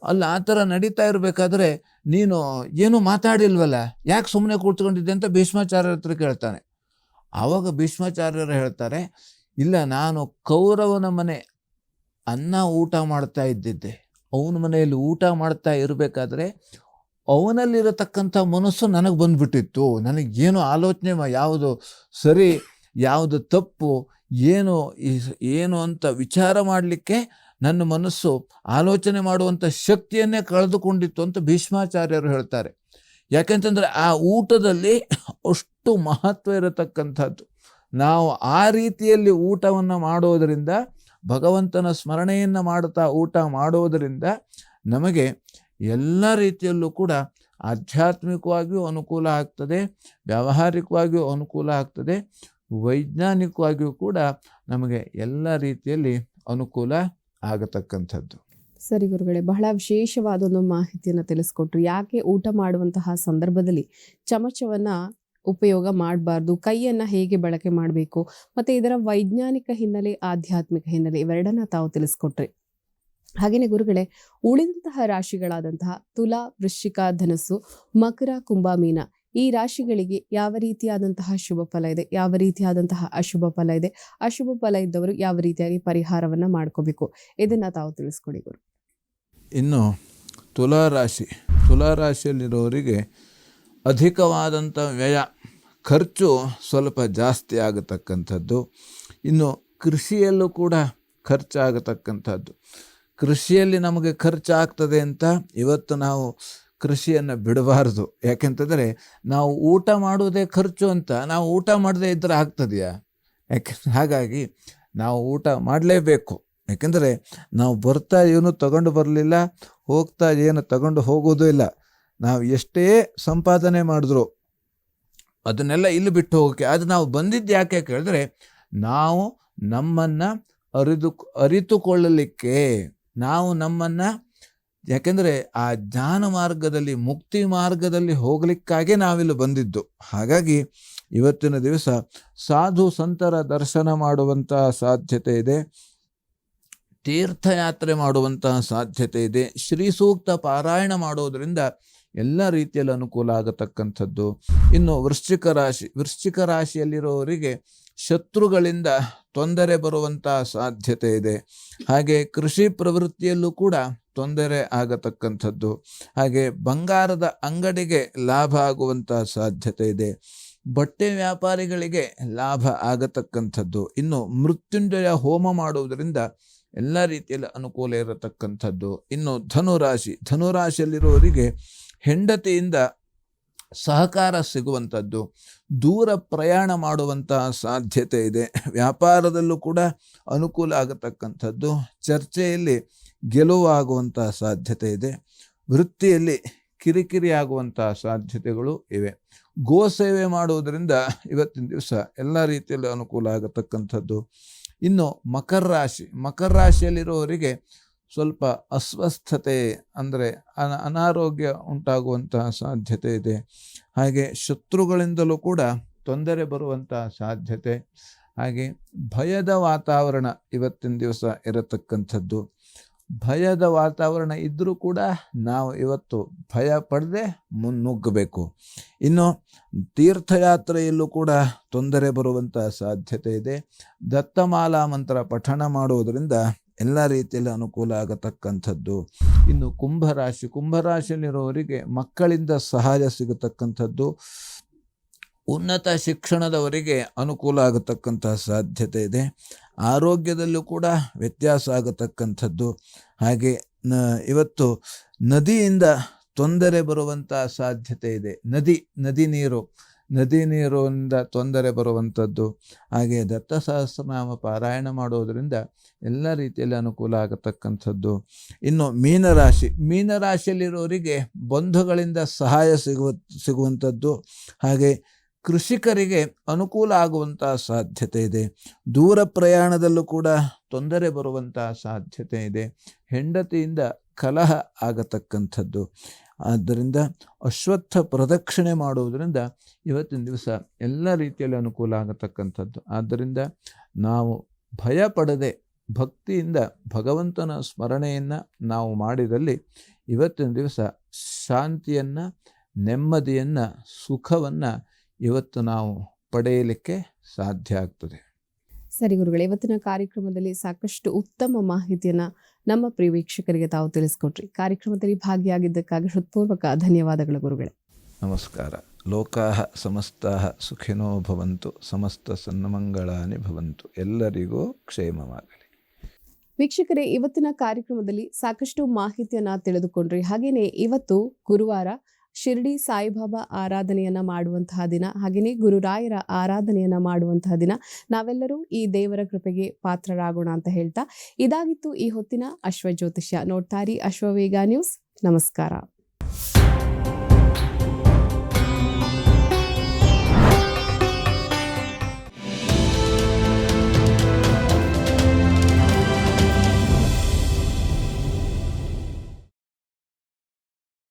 ಅಲ್ಲಿ ಆ ಥರ ನಡೀತಾ ಇರಬೇಕಾದ್ರೆ ನೀನು ಏನೂ ಮಾತಾಡಿಲ್ವಲ್ಲ, ಯಾಕೆ ಸುಮ್ಮನೆ ಕೂತ್ಕೊಂಡಿದ್ದೆ ಅಂತ ಭೀಷ್ಮಾಚಾರ್ಯರ ಹತ್ರ ಕೇಳ್ತಾನೆ. ಆವಾಗ ಭೀಷ್ಮಾಚಾರ್ಯರು ಹೇಳ್ತಾರೆ, ಇಲ್ಲ, ನಾನು ಕೌರವನ ಮನೆ ಅನ್ನ ಊಟ ಮಾಡ್ತಾ ಇದ್ದಿದ್ದೆ. ಅವನ ಮನೆಯಲ್ಲಿ ಊಟ ಮಾಡ್ತಾ ಇರಬೇಕಾದ್ರೆ ಅವನಲ್ಲಿರತಕ್ಕಂಥ ಮನಸ್ಸು ನನಗೆ ಬಂದ್ಬಿಟ್ಟಿತ್ತು. ನನಗೇನು ಆಲೋಚನೆ ಯಾವುದು ಸರಿ ಯಾವುದು ತಪ್ಪು ಏನು ಅಂತ ವಿಚಾರ ಮಾಡಲಿಕ್ಕೆ ನನ್ನ ಮನಸ್ಸು ಆಲೋಚನೆ ಮಾಡುವಂಥ ಶಕ್ತಿಯನ್ನೇ ಕಳೆದುಕೊಂಡಿತ್ತು ಅಂತ ಭೀಷ್ಮಾಚಾರ್ಯರು ಹೇಳ್ತಾರೆ. ಯಾಕೆಂತಂದರೆ ಆ ಊಟದಲ್ಲಿ ಅಷ್ಟು ಮಹತ್ವ ಇರತಕ್ಕಂಥದ್ದು. ನಾವು ಆ ರೀತಿಯಲ್ಲಿ ಊಟವನ್ನು ಮಾಡೋದರಿಂದ, ಭಗವಂತನ ಸ್ಮರಣೆಯನ್ನು ಮಾಡುತ್ತಾ ಊಟ ಮಾಡೋದರಿಂದ ನಮಗೆ ಎಲ್ಲ ರೀತಿಯಲ್ಲೂ ಕೂಡ ಆಧ್ಯಾತ್ಮಿಕವಾಗಿಯೂ ಅನುಕೂಲ ಆಗ್ತದೆ, ವ್ಯಾವಹಾರಿಕವಾಗಿಯೂ ಅನುಕೂಲ ಆಗ್ತದೆ, ವೈಜ್ಞಾನಿಕವಾಗಿಯೂ ಕೂಡ ನಮಗೆ ಎಲ್ಲ ರೀತಿಯಲ್ಲಿ ಅನುಕೂಲ ಆಗತಕ್ಕಂಥದ್ದು. ಸರಿ ಗುರುಗಳೇ, ಬಹಳ ವಿಶೇಷವಾದ ಒಂದು ಮಾಹಿತಿಯನ್ನು ತಿಳಿಸ್ಕೊಟ್ರು. ಯಾಕೆ ಊಟ ಮಾಡುವಂತಹ ಸಂದರ್ಭದಲ್ಲಿ ಚಮಚವನ್ನ ಉಪಯೋಗ ಮಾಡಬಾರ್ದು, ಕೈಯನ್ನು ಹೇಗೆ ಬಳಕೆ ಮಾಡಬೇಕು, ಮತ್ತು ಇದರ ವೈಜ್ಞಾನಿಕ ಹಿನ್ನೆಲೆ, ಆಧ್ಯಾತ್ಮಿಕ ಹಿನ್ನೆಲೆ ಇವೆರಡನ್ನ ತಾವು ತಿಳಿಸ್ಕೊಟ್ರಿ. ಹಾಗೆಯೇ ಗುರುಗಳೇ, ಉಳಿದಂತಹ ರಾಶಿಗಳಾದಂತಹ ತುಲಾ, ವೃಶ್ಚಿಕ, ಧನಸ್ಸು, ಮಕರ, ಕುಂಭ, ಮೀನ ಈ ರಾಶಿಗಳಿಗೆ ಯಾವ ರೀತಿಯಾದಂತಹ ಶುಭ ಫಲ ಇದೆ, ಯಾವ ರೀತಿಯಾದಂತಹ ಅಶುಭ ಫಲ ಇದೆ, ಅಶುಭ ಫಲ ಇದ್ದವರು ಯಾವ ರೀತಿಯಾಗಿ ಪರಿಹಾರವನ್ನ ಮಾಡ್ಕೋಬೇಕು, ಇದನ್ನ ತಾವು ತಿಳಿಸ್ಕೊಡಿ ಗುರು. ಇನ್ನು ತುಲಾರಾಶಿಯಲ್ಲಿರೋರಿಗೆ ಅಧಿಕವಾದಂಥ ವ್ಯಯ, ಖರ್ಚು ಸ್ವಲ್ಪ ಜಾಸ್ತಿ ಆಗತಕ್ಕಂಥದ್ದು. ಇನ್ನು ಕೃಷಿಯಲ್ಲೂ ಕೂಡ ಖರ್ಚಾಗತಕ್ಕಂಥದ್ದು. ಕೃಷಿಯಲ್ಲಿ ನಮಗೆ ಖರ್ಚಾಗ್ತದೆ ಅಂತ ಇವತ್ತು ನಾವು ಕೃಷಿಯನ್ನು ಬಿಡಬಾರ್ದು. ಯಾಕೆಂತಂದರೆ ನಾವು ಊಟ ಮಾಡುವುದೇ ಖರ್ಚು ಅಂತ ನಾವು ಊಟ ಮಾಡದೇ ಇದ್ದರೆ ಆಗ್ತದೆಯಾ? ಹಾಗಾಗಿ ನಾವು ಊಟ ಮಾಡಲೇಬೇಕು. ಯಾಕೆಂದರೆ ನಾವು ಬರ್ತಾ ಏನು ತಗೊಂಡು ಬರಲಿಲ್ಲ, ಹೋಗ್ತಾ ಏನು ತಗೊಂಡು ಹೋಗೋದು ಇಲ್ಲ. ನಾವು ಎಷ್ಟೇ ಸಂಪಾದನೆ ಮಾಡಿದ್ರು ಅದನ್ನೆಲ್ಲ ಇಲ್ಲಿ ಬಿಟ್ಟು ಹೋಗೋಕ್ಕೆ. ಅದು ನಾವು ಬಂದಿದ್ದು ಯಾಕೆ ಕೇಳಿದ್ರೆ, ನಾವು ನಮ್ಮನ್ನು ಅರಿತುಕೊಳ್ಳಲಿಕ್ಕೆ, ನಾವು ನಮ್ಮನ್ನು, ಯಾಕೆಂದರೆ ಆ ಜ್ಞಾನ ಮಾರ್ಗದಲ್ಲಿ, ಮುಕ್ತಿ ಮಾರ್ಗದಲ್ಲಿ ಹೋಗಲಿಕ್ಕಾಗೆ ನಾವಿಲ್ಲಿ ಬಂದಿದ್ದು. ಹಾಗಾಗಿ ಇವತ್ತಿನ ದಿವಸ ಸಾಧು ಸಂತರ ದರ್ಶನ ಮಾಡುವಂತಹ ಸಾಧ್ಯತೆ ಇದೆ, ತೀರ್ಥಯಾತ್ರೆ ಮಾಡುವಂತಹ ಸಾಧ್ಯತೆ ಇದೆ, ಶ್ರೀ ಸೂಕ್ತ ಪಾರಾಯಣ ಮಾಡೋದರಿಂದ ಎಲ್ಲ ರೀತಿಯಲ್ಲಿ ಅನುಕೂಲ ಆಗತಕ್ಕಂಥದ್ದು. ಇನ್ನು ವೃಶ್ಚಿಕ ರಾಶಿಯಲ್ಲಿರೋರಿಗೆ ಶತ್ರುಗಳಿಂದ ತೊಂದರೆ ಬರುವಂತಹ ಸಾಧ್ಯತೆ ಇದೆ. ಹಾಗೆ ಕೃಷಿ ಪ್ರವೃತ್ತಿಯಲ್ಲೂ ಕೂಡ ತೊಂದರೆ ಆಗತಕ್ಕಂಥದ್ದು. ಹಾಗೆ ಬಂಗಾರದ ಅಂಗಡಿಗೆ ಲಾಭ ಆಗುವಂತಹ ಸಾಧ್ಯತೆ ಇದೆ. ಬಟ್ಟೆ ವ್ಯಾಪಾರಿಗಳಿಗೆ ಲಾಭ ಆಗತಕ್ಕಂಥದ್ದು. ಇನ್ನು ಮೃತ್ಯುಂಜಯ ಹೋಮ ಮಾಡುವುದರಿಂದ ಎಲ್ಲ ರೀತಿಯಲ್ಲಿ ಅನುಕೂಲ ಇರತಕ್ಕಂಥದ್ದು. ಇನ್ನು ಧನುರಾಶಿಯಲ್ಲಿರುವವರಿಗೆ ಹೆಂಡತಿಯಿಂದ ಸಹಕಾರ ಸಿಗುವಂಥದ್ದು, ದೂರ ಪ್ರಯಾಣ ಮಾಡುವಂತಹ ಸಾಧ್ಯತೆ ಇದೆ. ವ್ಯಾಪಾರದಲ್ಲೂ ಕೂಡ ಅನುಕೂಲ ಆಗತಕ್ಕಂಥದ್ದು, ಚರ್ಚೆಯಲ್ಲಿ ಗೆಲುವಾಗುವಂತಹ ಸಾಧ್ಯತೆ ಇದೆ, ವೃತ್ತಿಯಲ್ಲಿ ಕಿರಿಕಿರಿ ಆಗುವಂತಹ ಸಾಧ್ಯತೆಗಳು ಇವೆ. ಗೋ ಸೇವೆ ಮಾಡುವುದರಿಂದ ಇವತ್ತಿನ ದಿವಸ ಎಲ್ಲ ರೀತಿಯಲ್ಲಿ ಅನುಕೂಲ ಆಗತಕ್ಕಂಥದ್ದು. ಇನ್ನು ಮಕರ ರಾಶಿಯಲ್ಲಿರುವವರಿಗೆ ಸ್ವಲ್ಪ ಅಸ್ವಸ್ಥತೆ, ಅಂದರೆ ಅನಾರೋಗ್ಯ ಉಂಟಾಗುವಂತಹ ಸಾಧ್ಯತೆ ಇದೆ. ಹಾಗೆ ಶತ್ರುಗಳಿಂದಲೂ ಕೂಡ ತೊಂದರೆ ಬರುವಂತಹ ಸಾಧ್ಯತೆ. ಹಾಗೆ ಭಯದ ವಾತಾವರಣ ಇವತ್ತಿನ ದಿವಸ ಇರತಕ್ಕಂಥದ್ದು. ಭಯದ ವಾತಾವರಣ ಇದ್ದರೂ ಕೂಡ ನಾವು ಇವತ್ತು ಭಯ ಪಡದೆ ಮುನ್ನುಗ್ಗಬೇಕು. ಇನ್ನು ತೀರ್ಥಯಾತ್ರೆಯಲ್ಲೂ ಕೂಡ ತೊಂದರೆ ಬರುವಂತಹ ಸಾಧ್ಯತೆ ಇದೆ. ದತ್ತಮಾಲಾ ಮಂತ್ರ ಪಠಣ ಮಾಡುವುದರಿಂದ ಎಲ್ಲ ರೀತಿಯಲ್ಲಿ ಅನುಕೂಲ ಆಗತಕ್ಕಂಥದ್ದು. ಇನ್ನು ಕುಂಭರಾಶಿಯಲ್ಲಿರುವವರಿಗೆ ಮಕ್ಕಳಿಂದ ಸಹಾಯ ಸಿಗತಕ್ಕಂಥದ್ದು, ಉನ್ನತ ಶಿಕ್ಷಣದವರಿಗೆ ಅನುಕೂಲ ಆಗತಕ್ಕಂಥ ಸಾಧ್ಯತೆ ಇದೆ. ಆರೋಗ್ಯದಲ್ಲೂ ಕೂಡ ವ್ಯತ್ಯಾಸ ಆಗತಕ್ಕಂಥದ್ದು. ಹಾಗೆ ಇವತ್ತು ನದಿಯಿಂದ ತೊಂದರೆ ಬರುವಂಥ ಸಾಧ್ಯತೆ ಇದೆ. ನದಿ ನೀರಿನಿಂದ ತೊಂದರೆ ಬರುವಂಥದ್ದು. ಹಾಗೆ ದತ್ತ ಸಹಸ್ರನಾಮ ಪಾರಾಯಣ ಮಾಡೋದರಿಂದ ಎಲ್ಲ ರೀತಿಯಲ್ಲಿ ಅನುಕೂಲ ಆಗತಕ್ಕಂಥದ್ದು. ಇನ್ನು ಮೀನರಾಶಿಯಲ್ಲಿರೋರಿಗೆ ಬಂಧುಗಳಿಂದ ಸಹಾಯ ಸಿಗುವಂಥದ್ದು. ಹಾಗೆ ಕೃಷಿಕರಿಗೆ ಅನುಕೂಲ ಆಗುವಂತಹ ಸಾಧ್ಯತೆ ಇದೆ. ದೂರ ಪ್ರಯಾಣದಲ್ಲೂ ಕೂಡ ತೊಂದರೆ ಬರುವಂತಹ ಸಾಧ್ಯತೆ ಇದೆ. ಹೆಂಡತಿಯಿಂದ ಕಲಹ ಆಗತಕ್ಕಂಥದ್ದು. ಆದ್ದರಿಂದ ಅಶ್ವತ್ಥ ಪ್ರದಕ್ಷಿಣೆ ಮಾಡುವುದರಿಂದ ಇವತ್ತಿನ ದಿವಸ ಎಲ್ಲ ರೀತಿಯಲ್ಲಿ ಅನುಕೂಲ ಆಗತಕ್ಕಂಥದ್ದು. ಆದ್ದರಿಂದ ನಾವು ಭಯ ಪಡದೆ ಭಕ್ತಿಯಿಂದ ಭಗವಂತನ ಸ್ಮರಣೆಯನ್ನು ನಾವು ಮಾಡಿದಲ್ಲಿ ಇವತ್ತಿನ ದಿವಸ ಶಾಂತಿಯನ್ನು, ನೆಮ್ಮದಿಯನ್ನು, ಸುಖವನ್ನು ಇವತ್ತು ನಾವು ಪಡೆಯಲಿಕ್ಕೆ ಸಾಧ್ಯ ಆಗ್ತದೆ. ಸರಿ ಗುರುಗಳೇ, ಇವತ್ತಿನ ಕಾರ್ಯಕ್ರಮದಲ್ಲಿ ಸಾಕಷ್ಟು ಉತ್ತಮ ಮಾಹಿತಿಯನ್ನ ನಮ್ಮ ಪ್ರಿಯ ವೀಕ್ಷಕರಿಗೆ ತಾವು ತಿಳಿಸ್ಕೊಟ್ರಿ. ಕಾರ್ಯಕ್ರಮದಲ್ಲಿ ಭಾಗಿಯಾಗಿದ್ದಕ್ಕಾಗಿ ಹೃತ್ಪೂರ್ವಕ ಧನ್ಯವಾದಗಳು ಗುರುಗಳೇ. ನಮಸ್ಕಾರ. ಲೋಕಾಃ ಸಮಸ್ತಾಃ ಸುಖಿನೋ ಭವಂತು, ಸಮಸ್ತ ಸನ್ಮಂಗಳಾನಿ ಭವಂತು. ಎಲ್ಲರಿಗೂ ಕ್ಷೇಮವಾಗಲಿ. ವೀಕ್ಷಕರೇ, ಇವತ್ತಿನ ಕಾರ್ಯಕ್ರಮದಲ್ಲಿ ಸಾಕಷ್ಟು ಮಾಹಿತಿಯನ್ನ ತಿಳಿದುಕೊಂಡ್ರಿ. ಹಾಗೇನೆ ಇವತ್ತು ಗುರುವಾರ ಶಿರ್ಡಿ ಸಾಯಿಬಾಬಾ ಆರಾಧನೆಯನ್ನ ಮಾಡುವಂತಹ ದಿನ, ಹಾಗೆಯೇ ಗುರುರಾಯರ ಆರಾಧನೆಯನ್ನ ಮಾಡುವಂತಹ ದಿನ. ನಾವೆಲ್ಲರೂ ಈ ದೇವರ ಕೃಪೆಗೆ ಪಾತ್ರರಾಗೋಣ ಅಂತ ಹೇಳ್ತಾ ಇದಾಗಿತ್ತು ಈ ಹೊತ್ತಿನ ಅಶ್ವಜ್ಯೋತಿಷ್ಯ. ನೋಡ್ತಾರಿ ಅಶ್ವವೇಗ ನ್ಯೂಸ್. ನಮಸ್ಕಾರ.